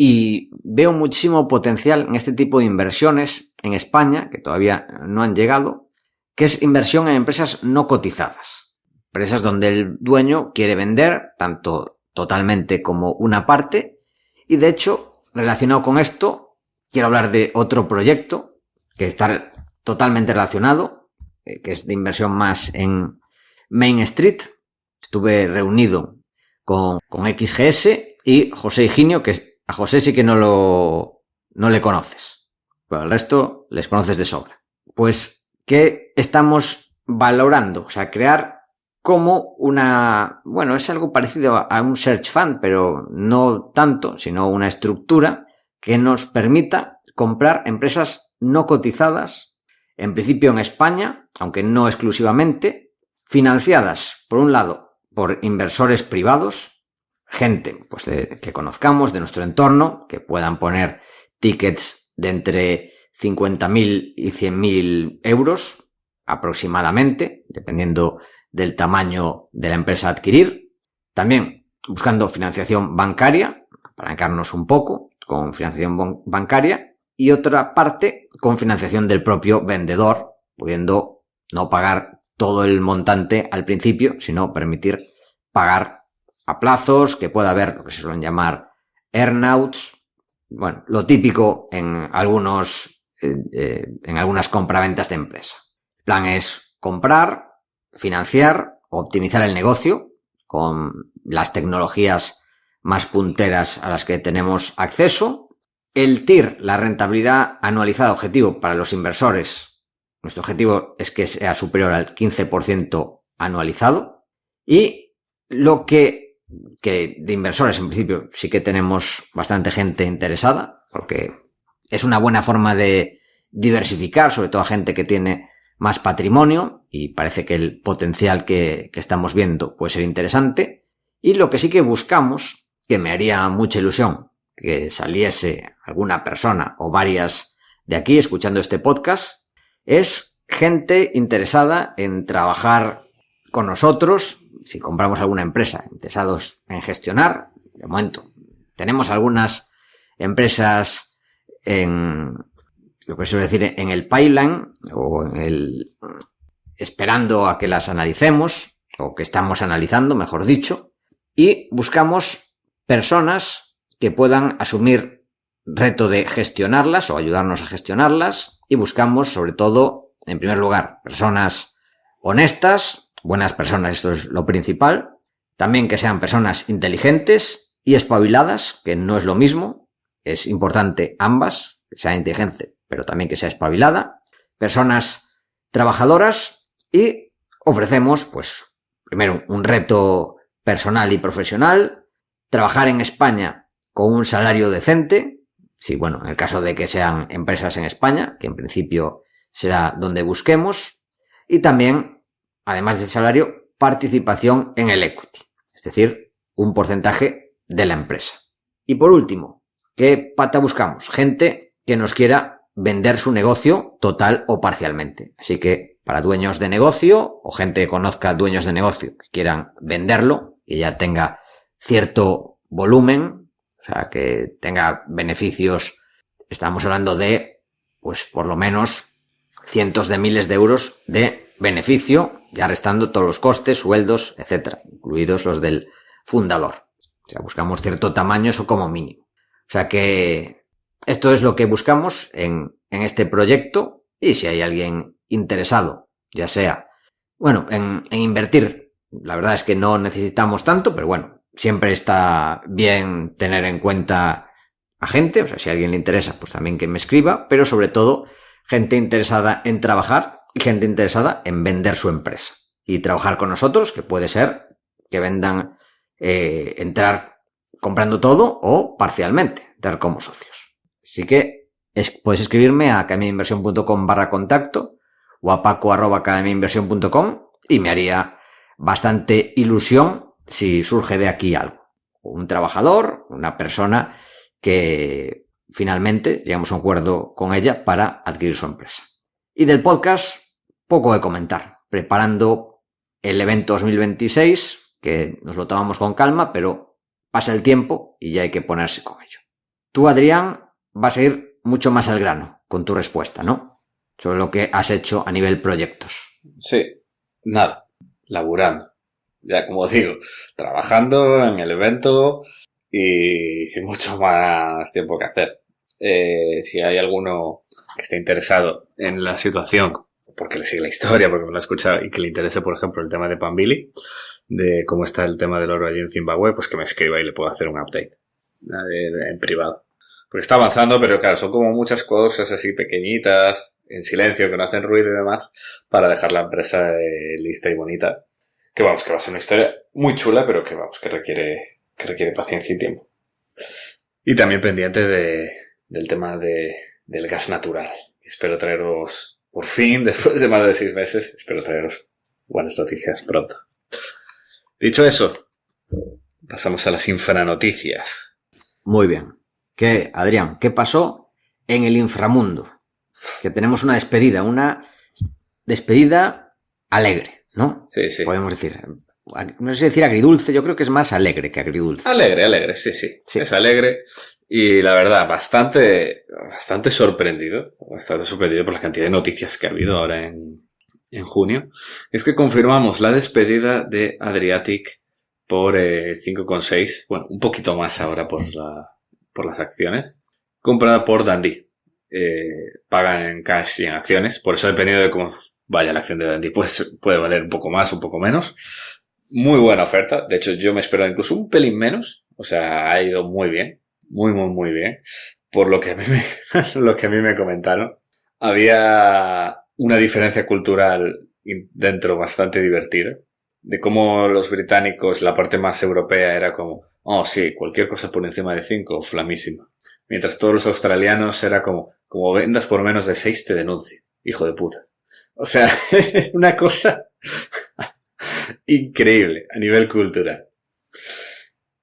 Y veo muchísimo potencial en este tipo de inversiones en España, que todavía no han llegado, que es inversión en empresas no cotizadas. Empresas donde el dueño quiere vender tanto totalmente como una parte. Y de hecho, relacionado con esto, quiero hablar de otro proyecto que está totalmente relacionado, que es de inversión más en Main Street. Estuve reunido con XGS y José Higinio, que a José sí que no le conoces, pero al resto les conoces de sobra. Pues, ¿qué estamos valorando? O sea, crear como bueno, es algo parecido a un search fund, pero no tanto, sino una estructura que nos permita comprar empresas no cotizadas, en principio en España, aunque no exclusivamente, financiadas, por un lado, por inversores privados, gente pues que conozcamos de nuestro entorno, que puedan poner tickets de entre 50.000 y 100.000 euros aproximadamente, dependiendo del tamaño de la empresa a adquirir. También buscando financiación bancaria, para apalancarnos un poco con financiación bancaria, y otra parte con financiación del propio vendedor, pudiendo no pagar todo el montante al principio, sino permitir pagar a plazos, que pueda haber lo que se suelen llamar earnouts, bueno, lo típico en algunas compraventas de empresa. El plan es comprar, financiar, optimizar el negocio con las tecnologías más punteras a las que tenemos acceso. El TIR, la rentabilidad anualizada objetivo para los inversores, nuestro objetivo es que sea superior al 15% anualizado. Y lo que de inversores en principio sí que tenemos bastante gente interesada, porque es una buena forma de diversificar, sobre todo a gente que tiene más patrimonio, y parece que el potencial que estamos viendo puede ser interesante. Y lo que sí que buscamos, que me haría mucha ilusión que saliese alguna persona o varias de aquí escuchando este podcast, es gente interesada en trabajar con nosotros. Si compramos alguna empresa, interesados en gestionar, de momento tenemos algunas empresas en lo que suele decir en el pipeline o esperando a que las analicemos, o que estamos analizando, mejor dicho, y buscamos personas que puedan asumir reto de gestionarlas o ayudarnos a gestionarlas, y buscamos sobre todo, en primer lugar, personas honestas, buenas personas, esto es lo principal, también que sean personas inteligentes y espabiladas, que no es lo mismo, es importante ambas, que sea inteligente pero también que sea espabilada, personas trabajadoras, y ofrecemos, pues, primero un reto personal y profesional, trabajar en España con un salario decente, sí, bueno, en el caso de que sean empresas en España, que en principio será donde busquemos, y también, además del salario, participación en el equity, es decir, un porcentaje de la empresa. Y por último, ¿qué pata buscamos? Gente que nos quiera vender su negocio total o parcialmente. Así que para dueños de negocio o gente que conozca dueños de negocio que quieran venderlo y ya tenga cierto volumen, o sea, que tenga beneficios, estamos hablando de, pues por lo menos cientos de miles de euros de beneficio, ya restando todos los costes, sueldos, etcétera, incluidos los del fundador. O sea, buscamos cierto tamaño, eso como mínimo. O sea que esto es lo que buscamos en este proyecto, y si hay alguien interesado, ya sea, bueno, en invertir, la verdad es que no necesitamos tanto, pero bueno, siempre está bien tener en cuenta a gente, o sea, si a alguien le interesa, pues también que me escriba, pero sobre todo gente interesada en trabajar y gente interesada en vender su empresa y trabajar con nosotros, que puede ser que vendan, entrar comprando todo o parcialmente, entrar como socios. Así que puedes escribirme a academiainversión.com/contacto o a paco@academiainversión.com, y me haría bastante ilusión si surge de aquí algo. Un trabajador, una persona que finalmente llegamos a un acuerdo con ella para adquirir su empresa. Y del podcast, poco de comentar. Preparando el evento 2026, que nos lo tomamos con calma, pero pasa el tiempo y ya hay que ponerse con ello. Tú, Adrián, vas a ir mucho más al grano con tu respuesta, ¿no? Sobre lo que has hecho a nivel proyectos. Sí, nada, laburando. Ya como digo, trabajando en el evento y sin mucho más tiempo que hacer. Si hay alguno que esté interesado en la situación, porque le sigue la historia, porque me lo ha escuchado, y que le interese, por ejemplo, el tema de Pambili, de cómo está el tema del oro allí en Zimbabue, pues que me escriba y le puedo hacer un update en privado. Porque está avanzando, pero claro, son como muchas cosas así pequeñitas, en silencio, que no hacen ruido y demás, para dejar la empresa lista y bonita. Que vamos, que va a ser una historia muy chula, pero que vamos, que requiere paciencia y tiempo. Y también pendiente del tema del gas natural. Espero traeros, por fin, después de más de 6 meses, espero traeros buenas noticias pronto. Dicho eso, pasamos a las infranoticias. Muy bien. Adrián, ¿qué pasó en el inframundo? Que tenemos una despedida alegre, ¿no? Sí, sí. Podemos decir, no sé si decir agridulce, yo creo que es más alegre que agridulce. Alegre, sí. Es alegre y la verdad, bastante sorprendido por la cantidad de noticias que ha habido ahora en en junio, es que confirmamos la despedida de Adriatic por 5,6, bueno, un poquito más ahora por las acciones, comprada por Dundee. Pagan en cash y en acciones, por eso dependiendo de cómo vaya la acción de Dundee, pues puede valer un poco más, un poco menos. Muy buena oferta, de hecho yo me esperaba incluso un pelín menos, o sea, ha ido muy bien, muy bien, por lo que a mí me comentaron. Había una diferencia cultural dentro bastante divertida, de cómo los británicos, la parte más europea era como, oh sí, cualquier cosa por encima de 5, flamísima. Mientras todos los australianos era como vendas por menos de 6 te denuncio, hijo de puta. O sea, una cosa increíble a nivel cultural.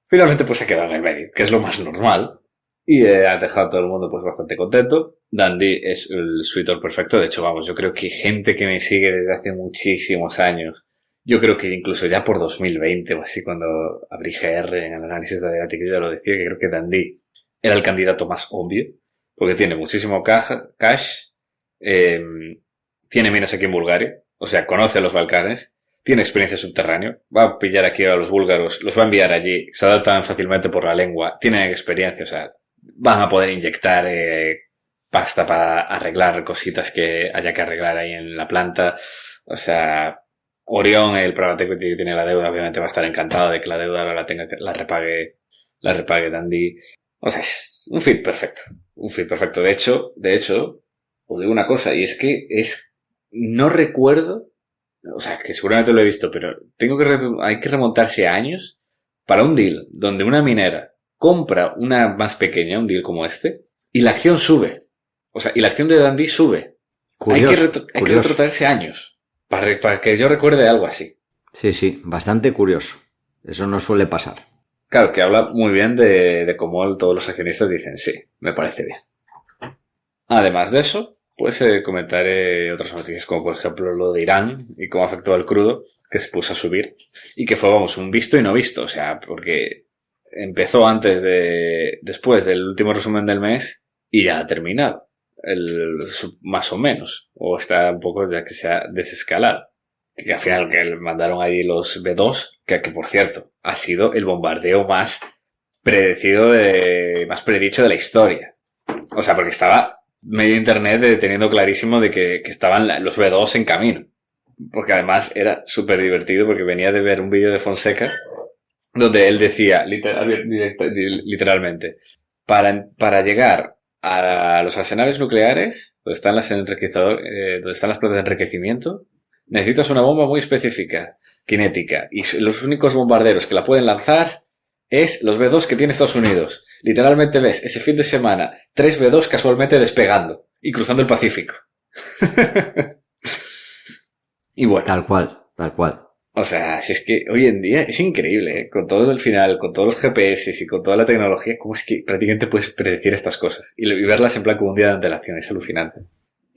Finalmente pues se ha quedado en el medio, que es lo más normal. Y ha dejado a todo el mundo pues bastante contento. Dundee es el suitor perfecto. De hecho, vamos, yo creo que hay gente que me sigue desde hace muchísimos años. Yo creo que incluso ya por 2020 o así, cuando abrí GR en el análisis de Adriatic, yo ya lo decía, que creo que Dundee era el candidato más obvio, porque tiene muchísimo cash, tiene minas aquí en Bulgaria, o sea, conoce a los Balcanes, tiene experiencia subterránea, va a pillar aquí a los búlgaros, los va a enviar allí, se adaptan fácilmente por la lengua, tienen experiencia, o sea, van a poder inyectar pasta para arreglar cositas que haya que arreglar ahí en la planta, o sea, Orión, el private equity que tiene la deuda, obviamente va a estar encantado de que la deuda ahora la repague Dundee. O sea, es un fit perfecto. Un fit perfecto. De hecho, os digo una cosa, y es que no recuerdo, o sea, que seguramente lo he visto, pero hay que remontarse a años para un deal donde una minera compra una más pequeña, un deal como este, y la acción sube. O sea, y la acción de Dundee sube. Curioso, Hay que retrotraerse años para que yo recuerde algo así. Sí, bastante curioso. Eso no suele pasar. Claro, que habla muy bien de cómo todos los accionistas dicen, sí, me parece bien. Además de eso, pues comentaré otras noticias como por ejemplo lo de Irán y cómo afectó al crudo, que se puso a subir y que fue, vamos, un visto y no visto, o sea, porque empezó después del último resumen del mes y ya ha terminado, más o menos, o está un poco ya que se ha desescalado. Que al final que mandaron ahí los B2, que por cierto, ha sido el bombardeo más más predicho de la historia. O sea, porque estaba medio internet teniendo clarísimo de que estaban los B2 en camino. Porque además era súper divertido porque venía de ver un vídeo de Fonseca donde él decía, literalmente, para llegar a los arsenales nucleares, donde están las plantas de enriquecimiento, necesitas una bomba muy específica, cinética, y los únicos bombarderos que la pueden lanzar es los B2 que tiene Estados Unidos. Literalmente ves ese fin de semana 3 B2 casualmente despegando y cruzando el Pacífico. Y bueno. Tal cual. O sea, si es que hoy en día es increíble, ¿eh? Con todo el final, con todos los GPS y con toda la tecnología, cómo es que prácticamente puedes predecir estas cosas y verlas en plan como un día de antelación, es alucinante.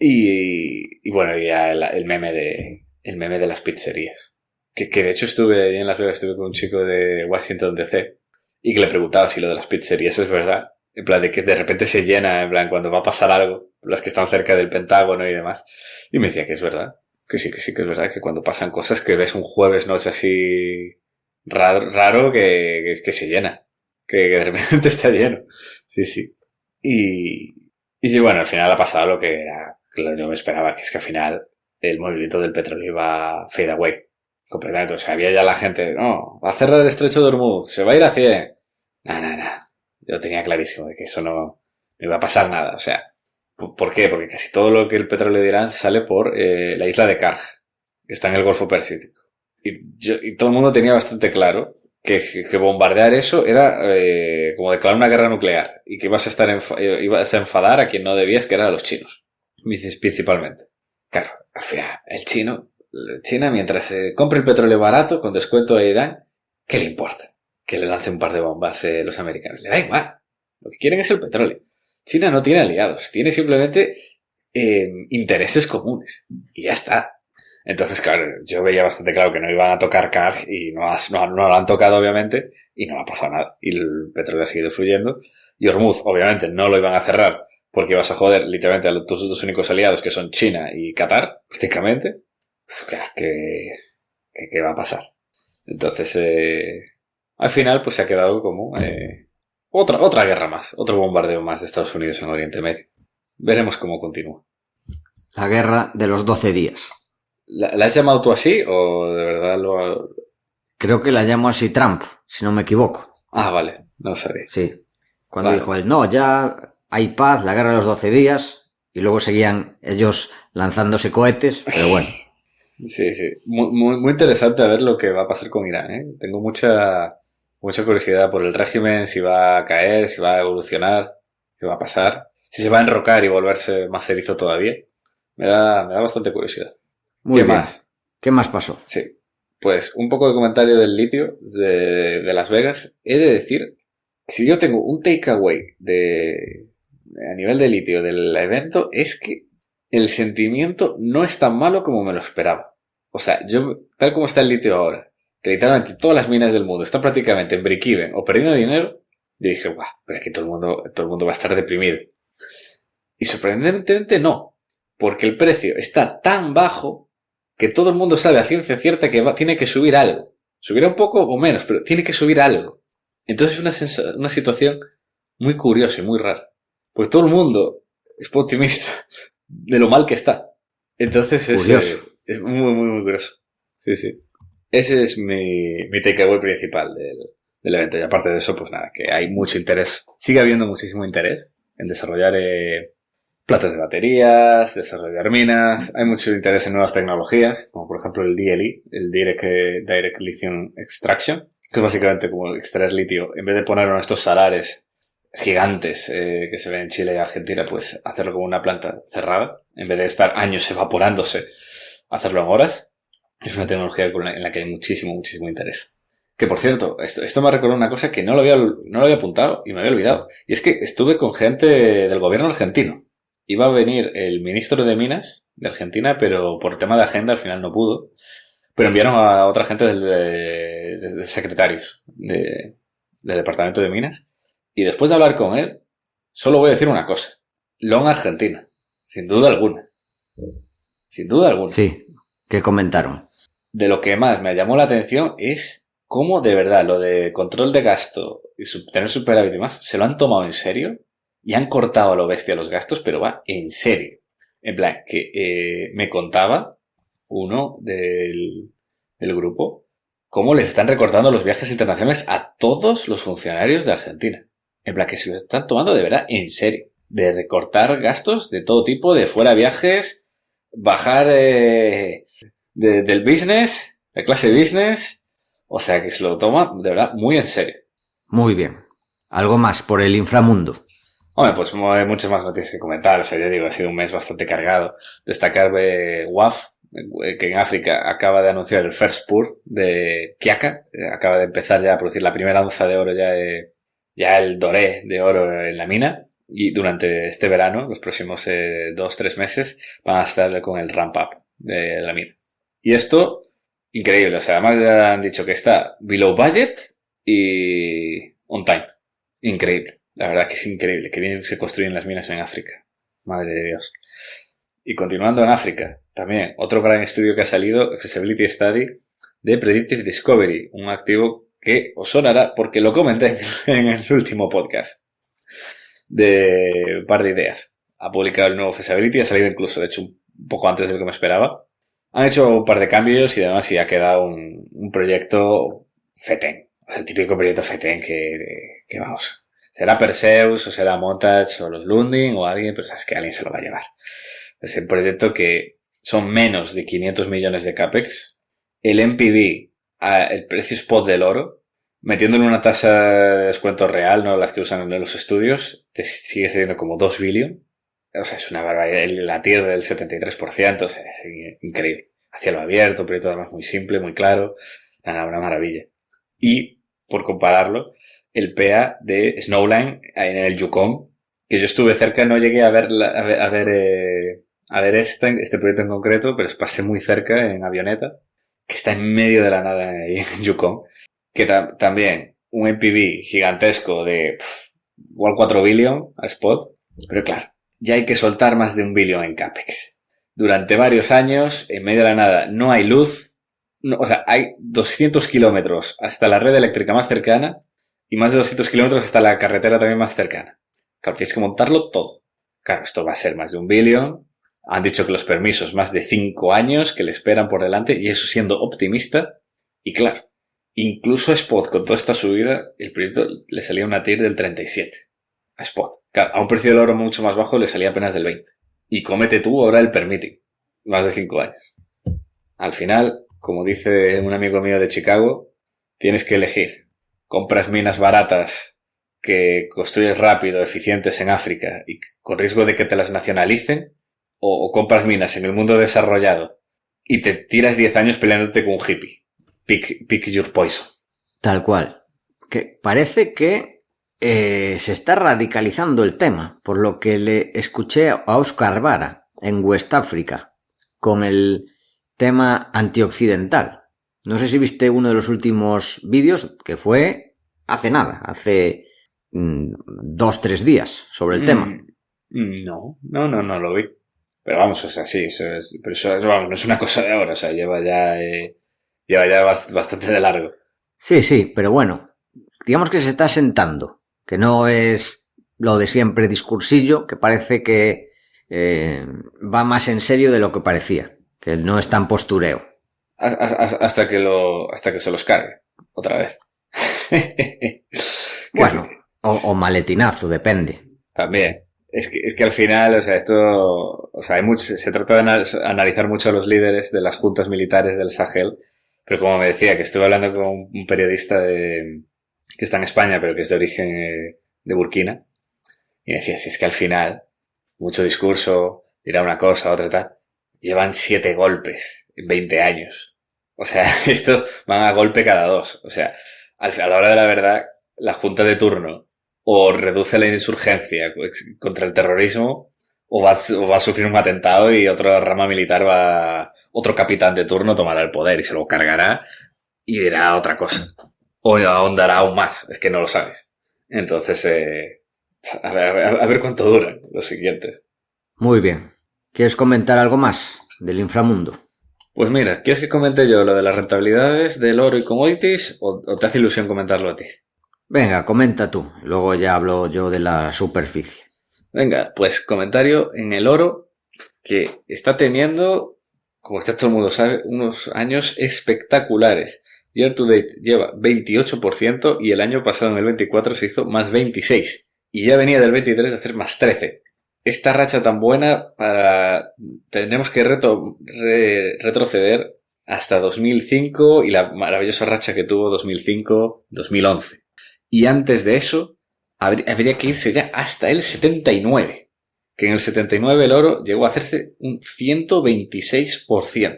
Y bueno, ya el meme de las pizzerías. Que de hecho estuve en Las Vegas, estuve con un chico de Washington DC y que le preguntaba si lo de las pizzerías es verdad. En plan de que de repente se llena, en plan cuando va a pasar algo, las que están cerca del Pentágono y demás. Y me decía que es verdad. Que sí, que es verdad, que cuando pasan cosas que ves un jueves, no es así raro que se llena. Que de repente está lleno. Sí. Y bueno, al final ha pasado lo que yo me esperaba, que es que al final el movimiento del petróleo iba fade away. Completamente. O sea, había ya la gente, no, va a cerrar el estrecho de Hormuz, se va a ir a 100. Nah. Yo tenía clarísimo de que eso no iba a pasar nada. O sea, ¿por qué? Porque casi todo lo que el petróleo de Irán sale por la isla de Karj, que está en el Golfo Pérsico. Y todo el mundo tenía bastante claro que bombardear eso era como declarar una guerra nuclear y que ibas a enfadar a quien no debías, que eran a los chinos, principalmente. Claro, al final, China, mientras compre el petróleo barato con descuento a Irán, ¿qué le importa? Que le lance un par de bombas los americanos. Le da igual. Lo que quieren es el petróleo. China no tiene aliados. Tiene simplemente intereses comunes. Y ya está. Entonces, claro, yo veía bastante claro que no iban a tocar Karj y no lo han tocado, obviamente, y no ha pasado nada. Y el petróleo ha seguido fluyendo. Y Hormuz, obviamente, no lo iban a cerrar porque ibas a joder literalmente a tus dos únicos aliados, que son China y Qatar, prácticamente. pues claro, ¿qué va a pasar? Entonces, al final, pues se ha quedado como otra guerra más, otro bombardeo más de Estados Unidos en Oriente Medio. Veremos cómo continúa. La guerra de los 12 días. ¿La has llamado tú así o de verdad lo...? Creo que la llamó así Trump, si no me equivoco. Ah, vale, no lo sabía. Sí. Cuando Vale. dijo él, no, ya hay paz, la guerra de los 12 días, y luego seguían ellos lanzándose cohetes, pero bueno. Sí. Muy interesante a ver lo que va a pasar con Irán, ¿eh? Tengo mucha curiosidad por el régimen, si va a caer, si va a evolucionar, qué va a pasar, si se va a enrocar y volverse más erizo todavía. Me da bastante curiosidad. Muy ¿Qué bien. más? ¿Qué más pasó? Sí. Pues un poco de comentario del litio de Las Vegas. He de decir que si yo tengo un takeaway a nivel de litio del evento, es que el sentimiento no es tan malo como me lo esperaba. O sea, tal como está el litio ahora, que literalmente todas las minas del mundo están prácticamente en break-even o perdiendo dinero, yo dije, guau, pero aquí todo el mundo va a estar deprimido. Y sorprendentemente no, porque el precio está tan bajo que todo el mundo sabe a ciencia cierta que tiene que subir algo. Subirá un poco o menos, pero tiene que subir algo. Entonces es una situación muy curiosa y muy rara. Porque todo el mundo es optimista de lo mal que está. Entonces es muy curioso. Sí. Ese es mi takeaway principal del evento. Y aparte de eso, pues nada, que hay mucho interés. Sigue habiendo muchísimo interés en desarrollar plantas de baterías, desarrollar minas. Hay mucho interés en nuevas tecnologías, como por ejemplo el DLE, el Direct Lithium Extraction, que es básicamente como extraer litio. En vez de ponerlo en estos salares gigantes que se ven en Chile y Argentina, pues hacerlo como una planta cerrada. En vez de estar años evaporándose, hacerlo en horas. Es una tecnología en la que hay muchísimo interés. Que por cierto, esto me ha recordado una cosa que no lo había apuntado y me había olvidado. Y es que estuve con gente del gobierno argentino. Iba a venir el ministro de Minas de Argentina, pero por tema de agenda al final no pudo. Pero enviaron a otra gente de secretarios del departamento de Minas. Y después de hablar con él, solo voy a decir una cosa. Long Argentina. Sin duda alguna. Sin duda alguna. Sí, ¿qué comentaron? De lo que más me llamó la atención es cómo de verdad lo de control de gasto y tener superávit y demás se lo han tomado en serio y han cortado a lo bestia los gastos, pero va en serio. En plan, que me contaba uno del grupo cómo les están recortando los viajes internacionales a todos los funcionarios de Argentina. En plan, que se lo están tomando de verdad en serio. De recortar gastos de todo tipo, de fuera viajes, bajar del business, de clase business. O sea, que se lo toma de verdad muy en serio. Muy bien. ¿Algo más por el inframundo? Hombre, pues hay muchas más noticias que comentar. O sea, ya digo, ha sido un mes bastante cargado. Destacar WAF, que en África acaba de anunciar el First Pour de Kiaka. Acaba de empezar ya a producir la primera onza de oro, ya el doré de oro en la mina. Y durante este verano, los próximos 2-3 meses, van a estar con el ramp up de la mina. Y esto, increíble. O sea, además ya han dicho que está below budget y on time. Increíble. La verdad que es increíble que bien se construyen las minas en África. Madre de Dios. Y continuando en África, también otro gran estudio que ha salido, Feasibility Study de Predictive Discovery, un activo que os sonará porque lo comenté en el último podcast de un par de ideas. Ha publicado el nuevo Feasibility, ha salido incluso, de hecho, un poco antes de lo que me esperaba. Han hecho un par de cambios y además ha quedado un proyecto FETEN. O sea, el típico proyecto FETEN que vamos... Será Perseus, o será Montage, o los Lundin, o alguien, pero sabes que alguien se lo va a llevar. Es el proyecto que son menos de 500 millones de CAPEX. El NPV, el precio spot del oro, metiéndole una tasa de descuento real, no las que usan en los estudios, te sigue siendo como 2 billion. O sea, es una barbaridad. La TIR del 73%, o sea, es increíble. A cielo abierto, un proyecto además muy simple, muy claro. Una maravilla. Y, por compararlo, el PEA de Snowline en el Yukon, que yo estuve cerca, no llegué a ver este proyecto en concreto, pero pasé muy cerca en avioneta, que está en medio de la nada ahí en Yukon, que también un NPV gigantesco de igual 4 billion a spot, pero claro, ya hay que soltar más de 1 billion en CAPEX. durante varios años, en medio de la nada, no hay luz. No, o sea, hay 200 kilómetros hasta la red eléctrica más cercana y más de 200 kilómetros hasta la carretera también más cercana. Claro, tienes que montarlo todo. Claro, esto va a ser más de 1 billón. Han dicho que los permisos más de 5 años que le esperan por delante, y eso siendo optimista. Y claro, incluso a Spot, con toda esta subida, el proyecto le salía una TIR del 37. A Spot. Claro, a un precio del oro mucho más bajo le salía apenas del 20. Y comete tú ahora el permitting. Más de 5 años. Al final, como dice un amigo mío de Chicago, tienes que elegir. Compras minas baratas que construyes rápido, eficientes en África y con riesgo de que te las nacionalicen, o compras minas en el mundo desarrollado y te tiras 10 años peleándote con un hippie. Pick your poison. Tal cual. Que parece que se está radicalizando el tema, por lo que le escuché a Óscar Vara en West África con el tema antioccidental. No sé si viste uno de los últimos vídeos, que fue hace nada, hace 2-3 días sobre el tema. No lo vi. Pero vamos, o sea, sí, pero eso vamos, no es una cosa de ahora, o sea, lleva ya bastante de largo. Sí, pero bueno, digamos que se está sentando, que no es lo de siempre discursillo, que parece que va más en serio de lo que parecía, que no es tan postureo. Hasta que se los cargue, otra vez. Bueno, o maletinazo, depende. También. Es que al final, o sea, esto, o sea, se trata de analizar mucho a los líderes de las juntas militares del Sahel, pero como me decía, que estuve hablando con un periodista que está en España, pero que es de origen de Burkina, y me decía, si es que al final, mucho discurso, dirá una cosa, otra tal, llevan 7 golpes en 20 años. O sea, esto van a golpe cada 2. O sea, a la hora de la verdad, la junta de turno o reduce la insurgencia contra el terrorismo, o va a sufrir un atentado y otra rama militar otro capitán de turno tomará el poder y se lo cargará y dirá otra cosa. O ahondará aún más, es que no lo sabes. Entonces, a ver cuánto duran los siguientes. Muy bien. ¿Quieres comentar algo más del inframundo? Pues mira, ¿quieres que comente yo lo de las rentabilidades del oro y commodities o te hace ilusión comentarlo a ti? Venga, comenta tú, luego ya hablo yo de la superficie. Venga, pues comentario en el oro, que está teniendo, como está todo el mundo sabe, unos años espectaculares. Year to date lleva 28% y el año pasado en el 24 se hizo más 26%. Y ya venía del 23 de hacer más 13%. Esta racha tan buena tenemos que retroceder hasta 2005 y la maravillosa racha que tuvo 2005-2011. Y antes de eso, habría que irse ya hasta el 79. Que en el 79 el oro llegó a hacerse un 126%.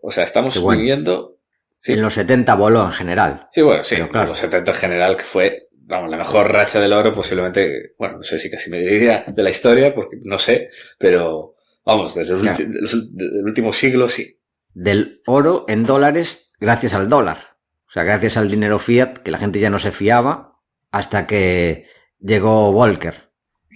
O sea, estamos viviendo... Sí. En los 70 voló en general. Sí, bueno, sí, claro. En los 70 en general, que fue, vamos, la mejor racha del oro posiblemente, bueno, no sé si casi me diría de la historia, porque no sé, pero vamos, del último siglo sí. Del oro en dólares gracias al dólar. O sea, gracias al dinero fiat, que la gente ya no se fiaba hasta que llegó Volcker.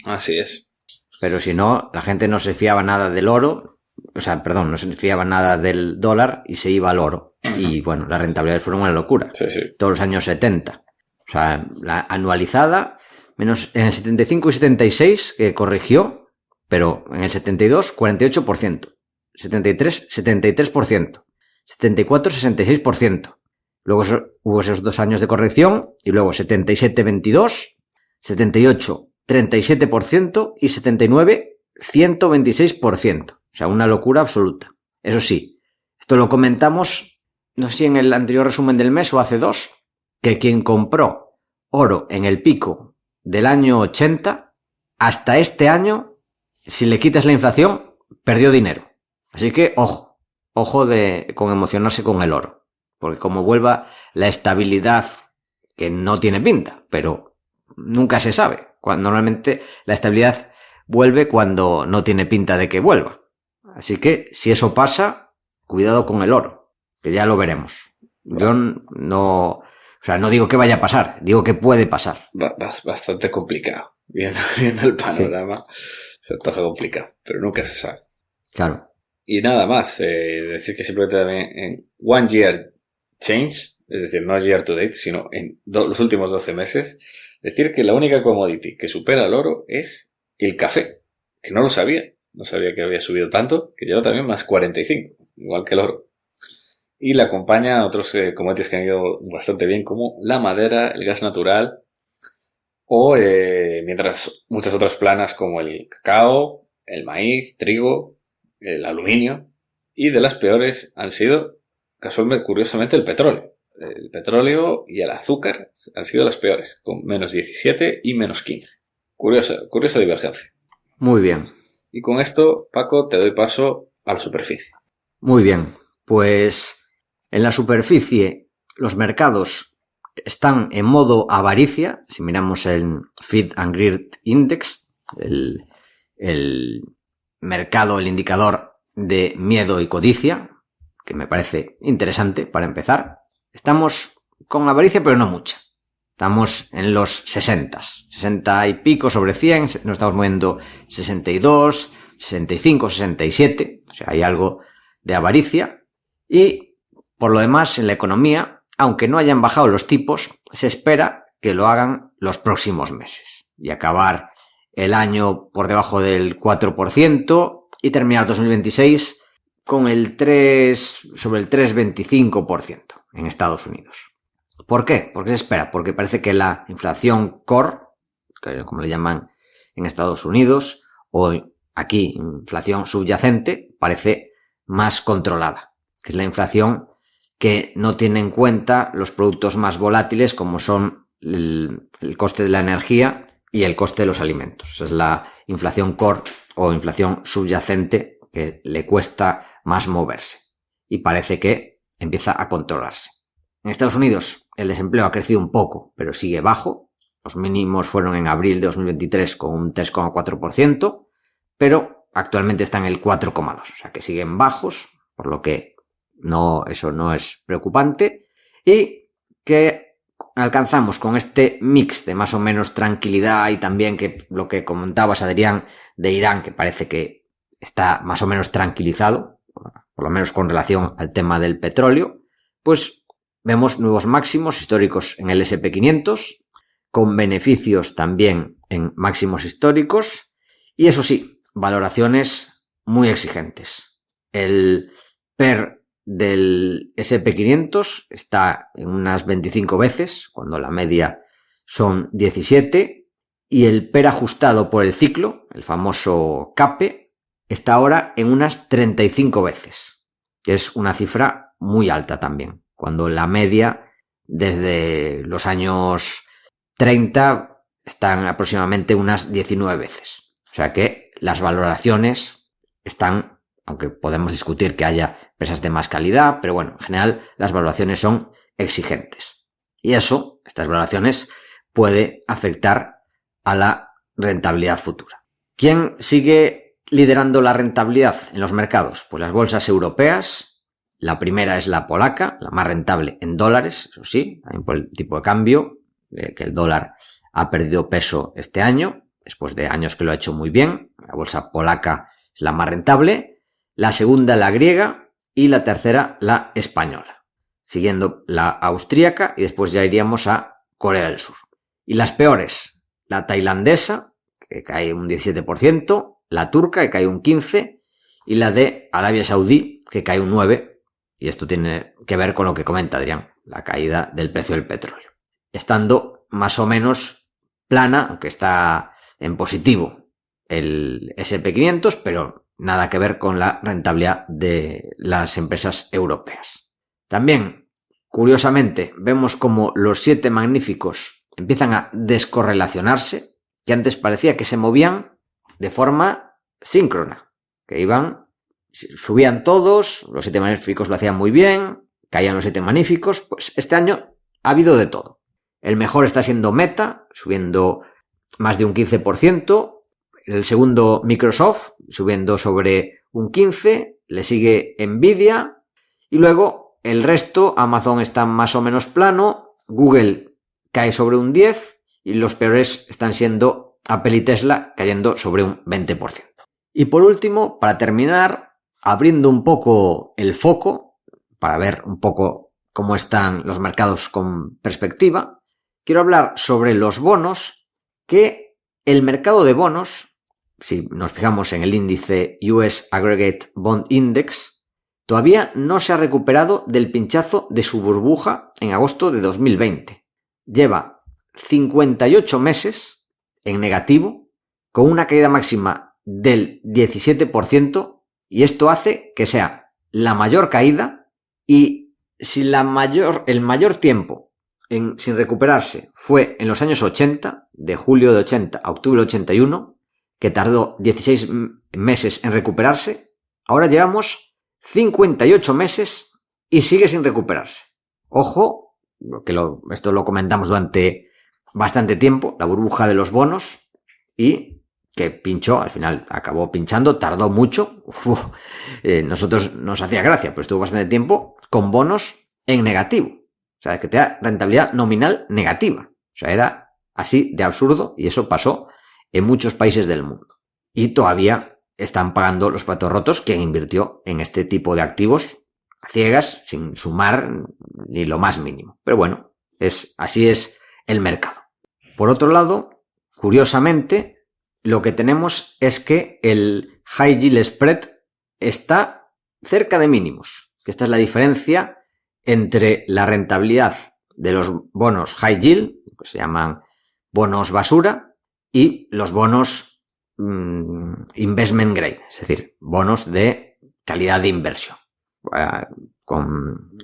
Así es. Pero si no, la gente no se fiaba nada del oro, o sea, perdón, no se fiaba nada del dólar y se iba al oro. Y bueno, las rentabilidades fueron una locura. Sí. Todos los años 70. O sea, la anualizada, menos en el 75 y 76, que corrigió, pero en el 72, 48%. 73, 73%. 74, 66%. Luego hubo esos 2 años de corrección y luego 77, 22, 78, 37% y 79, 126%. O sea, una locura absoluta. Eso sí, esto lo comentamos, no sé si en el anterior resumen del mes o hace 2, que quien compró oro en el pico del año 80, hasta este año, si le quitas la inflación, perdió dinero. Así que, ojo con emocionarse con el oro. Porque como vuelva la estabilidad, que no tiene pinta, pero nunca se sabe. Normalmente la estabilidad vuelve cuando no tiene pinta de que vuelva. Así que, si eso pasa, cuidado con el oro, que ya lo veremos. Yo no digo que vaya a pasar, digo que puede pasar. Bastante complicado. Viendo el panorama, sí. Se antoja complicado, pero nunca se sabe. Claro. Y nada más, decir que simplemente también en One Year Change, es decir, no year to date, sino en los últimos 12 meses, decir que la única commodity que supera al oro es el café, que no lo sabía. No sabía que había subido tanto, que lleva también más 45, igual que el oro. Y le acompaña a otros commodities que han ido bastante bien, como la madera, el gas natural, o mientras muchas otras planas como el cacao, el maíz, trigo, el aluminio. Y de las peores han sido, casualmente, curiosamente, el petróleo. El petróleo y el azúcar han sido las peores, con menos 17 y menos 15. Curiosa divergencia. Muy bien. Y con esto, Paco, te doy paso a la superficie. Muy bien. Pues en la superficie los mercados están en modo avaricia. Si miramos el Feed and Greed Index, el mercado, el indicador de miedo y codicia, que me parece interesante para empezar. Estamos con avaricia, pero no mucha. Estamos en los 60 y pico sobre 100, nos estamos moviendo 62, 65, 67, o sea, hay algo de avaricia. Y por lo demás, en la economía, aunque no hayan bajado los tipos, se espera que lo hagan los próximos meses y acabar el año por debajo del 4% y terminar 2026 con el 3, sobre el 3,25% en Estados Unidos. ¿Por qué? ¿Por qué se espera? Porque parece que la inflación core, como le llaman en Estados Unidos, o aquí inflación subyacente, parece más controlada, que es la inflación que no tiene en cuenta los productos más volátiles como son el coste de la energía y el coste de los alimentos. Esa es la inflación core o inflación subyacente que le cuesta más moverse y parece que empieza a controlarse. En Estados Unidos el desempleo ha crecido un poco, pero sigue bajo. Los mínimos fueron en abril de 2023 con un 3,4%, pero actualmente están en el 4,2%, o sea que siguen bajos, por lo que eso no es preocupante. Y que alcanzamos con este mix de más o menos tranquilidad y también que lo que comentabas, Adrián, de Irán, que parece que está más o menos tranquilizado, por lo menos con relación al tema del petróleo, pues vemos nuevos máximos históricos en el S&P 500, con beneficios también en máximos históricos, y eso sí, valoraciones muy exigentes. El PER del S&P 500 está en unas 25 veces, cuando la media son 17, y el PER ajustado por el ciclo, el famoso CAPE, está ahora en unas 35 veces, que es una cifra muy alta también, cuando la media desde los años 30 están aproximadamente unas 19 veces. O sea que las valoraciones están, aunque podemos discutir que haya empresas de más calidad, pero bueno, en general las valoraciones son exigentes. Y eso, estas valoraciones, puede afectar a la rentabilidad futura. ¿Quién sigue liderando la rentabilidad en los mercados? Pues las bolsas europeas. La primera es la polaca, la más rentable en dólares, eso sí, también por el tipo de cambio, que el dólar ha perdido peso este año, después de años que lo ha hecho muy bien. La bolsa polaca es la más rentable, la segunda la griega y la tercera la española, siguiendo la austríaca y después ya iríamos a Corea del Sur. Y las peores, la tailandesa, que cae un 17%, la turca, que cae un 15%, y la de Arabia Saudí, que cae un 9%. Y esto tiene que ver con lo que comenta Adrián, la caída del precio del petróleo. Estando más o menos plana, aunque está en positivo el S&P 500, pero nada que ver con la rentabilidad de las empresas europeas. También, curiosamente, vemos como los 7 magníficos empiezan a descorrelacionarse, que antes parecía que se movían de forma síncrona, que subían todos, los 7 magníficos lo hacían muy bien, caían los 7 magníficos. Pues este año ha habido de todo. El mejor está siendo Meta, subiendo más de un 15%, el segundo Microsoft, subiendo sobre un 15%, le sigue Nvidia, y luego el resto, Amazon está más o menos plano, Google cae sobre un 10%, y los peores están siendo Apple y Tesla, cayendo sobre un 20%. Y por último, para terminar, abriendo un poco el foco para ver un poco cómo están los mercados con perspectiva, quiero hablar sobre los bonos, que el mercado de bonos, si nos fijamos en el índice US Aggregate Bond Index, todavía no se ha recuperado del pinchazo de su burbuja en agosto de 2020. Lleva 58 meses en negativo, con una caída máxima del 17%, y esto hace que sea la mayor caída, y si el mayor tiempo sin recuperarse fue en los años 80, de julio de 80 a octubre de 81, que tardó 16 meses en recuperarse, ahora llevamos 58 meses y sigue sin recuperarse. Ojo, esto lo comentamos durante bastante tiempo, la burbuja de los bonos, y que pinchó, al final acabó pinchando, tardó mucho. Nosotros nos hacía gracia, pero estuvo bastante tiempo con bonos en negativo. O sea, que te da rentabilidad nominal negativa. O sea, era así de absurdo, y eso pasó en muchos países del mundo. Y todavía están pagando los platos rotos quien invirtió en este tipo de activos a ciegas, sin sumar ni lo más mínimo. Pero bueno, así es el mercado. Por otro lado, curiosamente, lo que tenemos es que el High Yield Spread está cerca de mínimos. Esta es la diferencia entre la rentabilidad de los bonos High Yield, que se llaman bonos basura, y los bonos Investment Grade, es decir, bonos de calidad de inversión.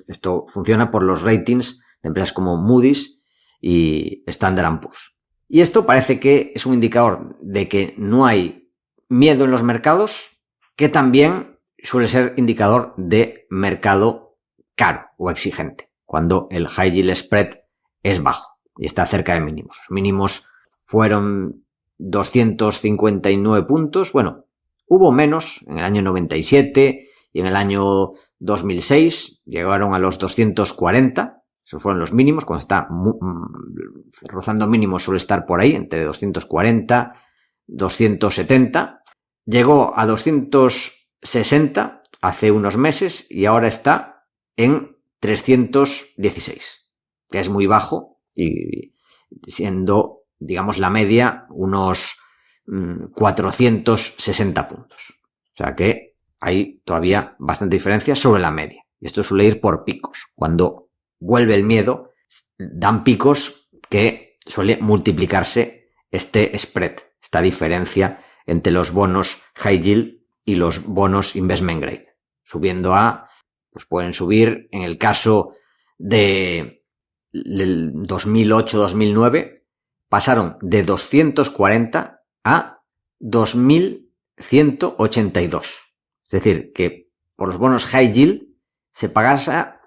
Esto funciona por los ratings de empresas como Moody's y Standard & Poor's. Y esto parece que es un indicador de que no hay miedo en los mercados, que también suele ser indicador de mercado caro o exigente, cuando el High Yield Spread es bajo y está cerca de mínimos. Los mínimos fueron 259 puntos. Bueno, hubo menos en el año 97 y en el año 2006 llegaron a los 240. Esos fueron los mínimos. Cuando está rozando mínimos suele estar por ahí, entre 240, 270. Llegó a 260 hace unos meses y ahora está en 316, que es muy bajo, y siendo, digamos, la media unos 460 puntos. O sea que hay todavía bastante diferencia sobre la media. Y esto suele ir por picos. Cuando vuelve el miedo, dan picos que suele multiplicarse este spread, esta diferencia entre los bonos high yield y los bonos investment grade. Pues pueden subir, en el caso del 2008-2009, pasaron de 240 a 2.182. Es decir, que por los bonos high yield se pagara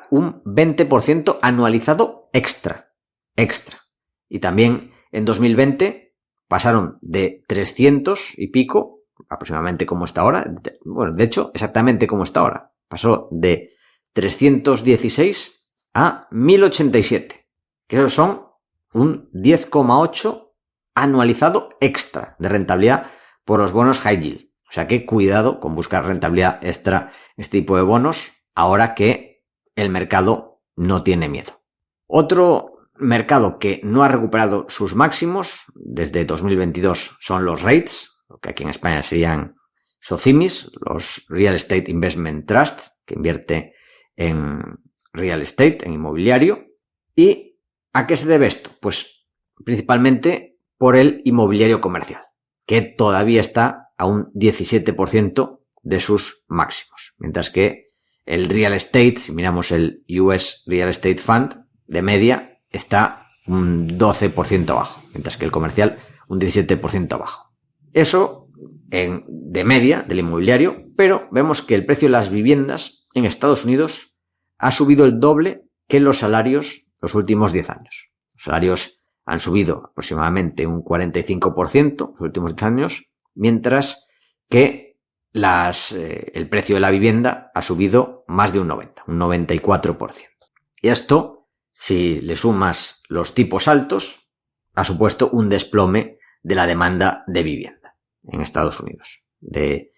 un 20% anualizado extra. Y también en 2020 pasaron de 300 y pico, aproximadamente como está ahora, bueno, de hecho, exactamente como está ahora, pasó de 316 a 1087, que esos son un 10,8 anualizado extra de rentabilidad por los bonos high yield. O sea que cuidado con buscar rentabilidad extra este tipo de bonos, ahora que el mercado no tiene miedo. Otro mercado que no ha recuperado sus máximos desde 2022 son los REITs, que aquí en España serían SOCIMIs, los Real Estate Investment Trust, que invierte en real estate, en inmobiliario. ¿Y a qué se debe esto? Pues principalmente por el inmobiliario comercial, que todavía está a un 17% de sus máximos, mientras que el real estate, si miramos el US Real Estate Fund, de media está un 12% abajo, mientras que el comercial un 17% abajo. Eso de media del inmobiliario, pero vemos que el precio de las viviendas en Estados Unidos ha subido el doble que los salarios los últimos 10 años. Los salarios han subido aproximadamente un 45% los últimos 10 años, mientras que el precio de la vivienda ha subido más de un 94%. Y esto, si le sumas los tipos altos, ha supuesto un desplome de la demanda de vivienda en Estados Unidos. De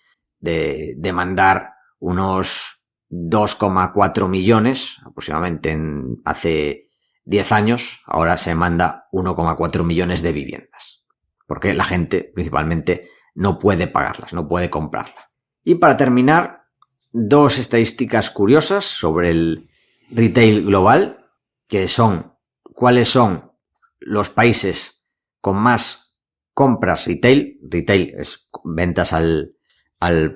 mandar unos 2,4 millones, aproximadamente hace 10 años, ahora se manda 1,4 millones de viviendas. Porque la gente, principalmente, no puede pagarlas, no puede comprarlas. Y para terminar, 2 estadísticas curiosas sobre el retail global, que son cuáles son los países con más compras retail. Retail es ventas al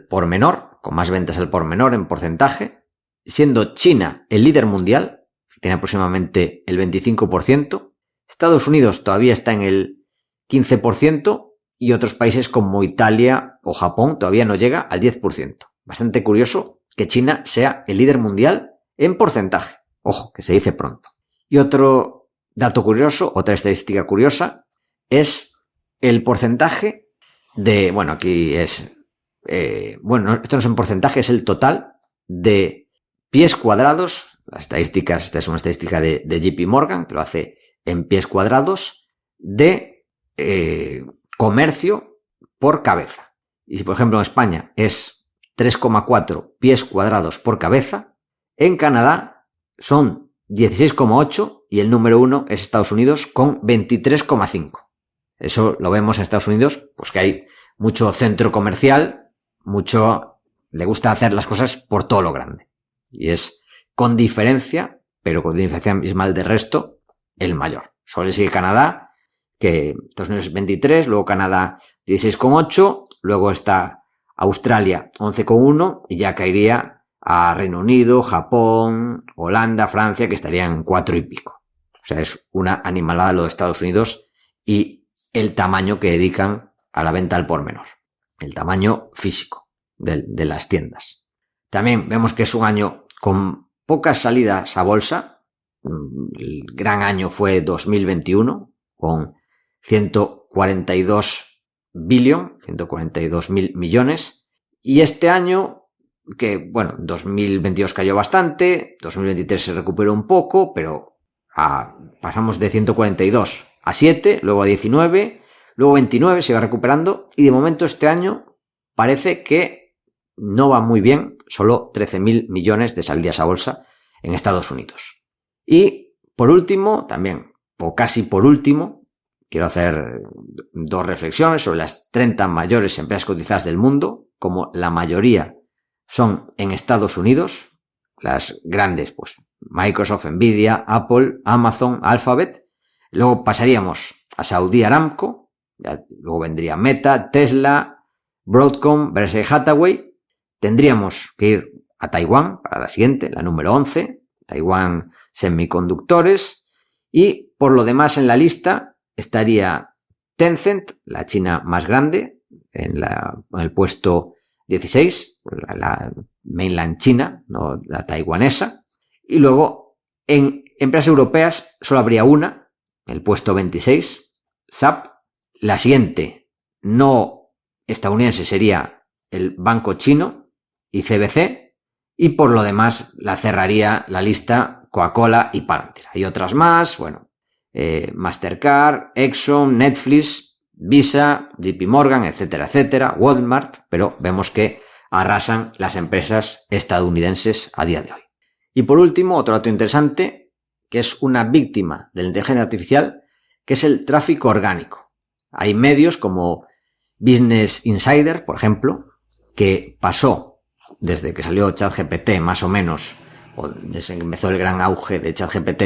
por menor, con más ventas al por menor en porcentaje, siendo China el líder mundial, tiene aproximadamente el 25%, Estados Unidos todavía está en el 15% y otros países como Italia o Japón todavía no llega al 10%. Bastante curioso que China sea el líder mundial en porcentaje. Ojo, que se dice pronto. Y otro dato curioso, otra estadística curiosa, es el porcentaje de, bueno, aquí es, esto no es en porcentaje, es el total de pies cuadrados. Las estadísticas, esta es una estadística de JP Morgan, que lo hace en pies cuadrados, de comercio por cabeza. Y si, por ejemplo, en España es 3,4 pies cuadrados por cabeza, en Canadá son 16,8 y el número 1 es Estados Unidos con 23,5. Eso lo vemos en Estados Unidos, pues que hay mucho centro comercial, le gusta hacer las cosas por todo lo grande. Y es con diferencia, pero con diferencia abismal del resto, el mayor. Solo le sigue Canadá, que Estados Unidos es 23, luego Canadá 16,8, luego está Australia 11,1 y ya caería a Reino Unido, Japón, Holanda, Francia, que estarían en 4 y pico. O sea, es una animalada lo de Estados Unidos y el tamaño que dedican a la venta al por menor. El tamaño físico de las tiendas. También vemos que es un año con pocas salidas a bolsa. El gran año fue 2021, con 142 mil millones. Y este año, que bueno, 2022 cayó bastante, 2023 se recuperó un poco, pero pasamos de 142 a 7, luego a 19, luego 29, se va recuperando, y de momento este año parece que no va muy bien, solo 13.000 millones de salidas a bolsa en Estados Unidos. Y por último, también, o casi por último, quiero hacer 2 reflexiones sobre las 30 mayores empresas cotizadas del mundo, como la mayoría son en Estados Unidos, las grandes, pues Microsoft, Nvidia, Apple, Amazon, Alphabet. Luego pasaríamos a Saudi Aramco, luego vendría Meta, Tesla, Broadcom, Berkshire Hathaway. Tendríamos que ir a Taiwán para la siguiente, la número 11, Taiwán Semiconductores. Y por lo demás en la lista estaría Tencent, la china más grande, en el puesto 16, la mainland China, no la taiwanesa. Y luego en empresas europeas solo habría una, el puesto 26, SAP. La siguiente, no estadounidense, sería el banco chino, ICBC, y por lo demás la cerraría la lista Coca-Cola y Palantir. Hay otras más, bueno, Mastercard, Exxon, Netflix, Visa, JP Morgan, etcétera, etcétera, Walmart, pero vemos que arrasan las empresas estadounidenses a día de hoy. Y por último, otro dato interesante, que es una víctima de la inteligencia artificial, que es el tráfico orgánico. Hay medios como Business Insider, por ejemplo, que pasó desde que salió ChatGPT más o menos, o desde que empezó el gran auge de ChatGPT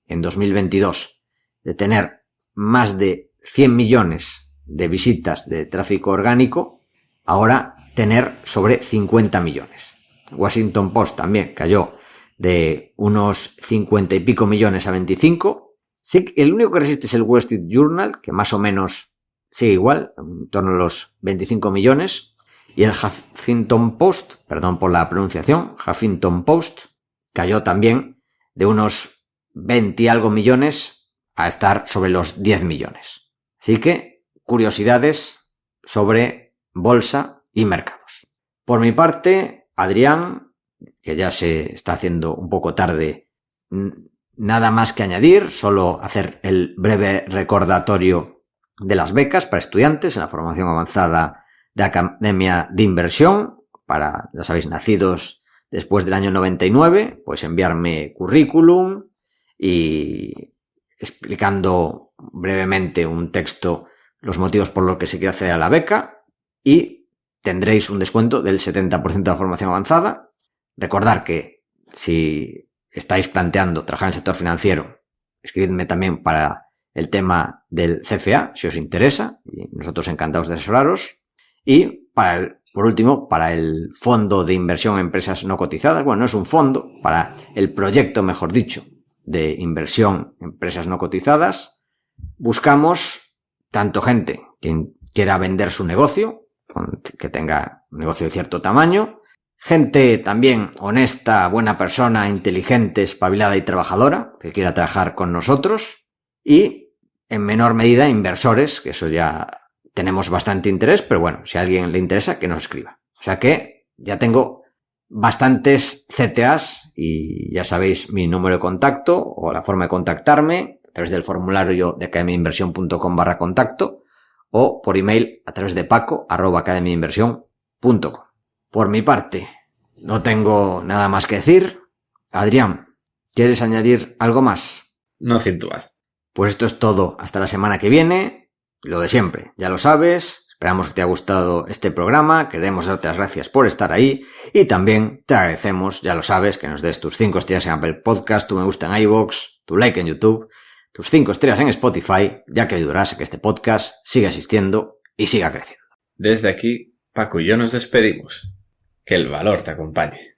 en 2022, de tener más de 100 millones de visitas de tráfico orgánico, ahora tener sobre 50 millones. Washington Post también cayó de unos 50 y pico millones a 25. Sí, el único que resiste es el Wall Street Journal, que más o menos sigue igual, en torno a los 25 millones. Y el Huffington Post, perdón por la pronunciación, Huffington Post, cayó también de unos 20 y algo millones a estar sobre los 10 millones. Así que, curiosidades sobre bolsa y mercados. Por mi parte, Adrián, que ya se está haciendo un poco tarde, nada más que añadir, solo hacer el breve recordatorio de las becas para estudiantes en la formación avanzada de Academia de Inversión, para, ya sabéis, nacidos después del año 99, pues enviarme currículum y explicando brevemente un texto los motivos por los que se quiere acceder a la beca y tendréis un descuento del 70% de la formación avanzada. Recordad que si estáis planteando trabajar en el sector financiero, escribidme también para el tema del CFA, si os interesa, y nosotros encantados de asesoraros. Y por último, para el fondo de inversión en empresas no cotizadas, bueno, no es un fondo, para el proyecto, mejor dicho, de inversión en empresas no cotizadas, buscamos tanto gente que quiera vender su negocio, que tenga un negocio de cierto tamaño, gente también honesta, buena persona, inteligente, espabilada y trabajadora, que quiera trabajar con nosotros, y en menor medida inversores, que eso ya tenemos bastante interés, pero bueno, si a alguien le interesa, que nos escriba. O sea que ya tengo bastantes CTAs y ya sabéis mi número de contacto o la forma de contactarme a través del formulario de academiainversión.com/contacto o por email a través de paco@academiainversión.com. Por mi parte, no tengo nada más que decir. Adrián, ¿quieres añadir algo más? No cintuad. Pues esto es todo. Hasta la semana que viene. Lo de siempre, ya lo sabes. Esperamos que te haya gustado este programa. Queremos darte las gracias por estar ahí. Y también te agradecemos, ya lo sabes, que nos des tus 5 estrellas en Apple Podcast, tu me gusta en iVoox, tu like en YouTube, tus 5 estrellas en Spotify, ya que ayudarás a que este podcast siga existiendo y siga creciendo. Desde aquí, Paco y yo nos despedimos. Que el valor te acompañe.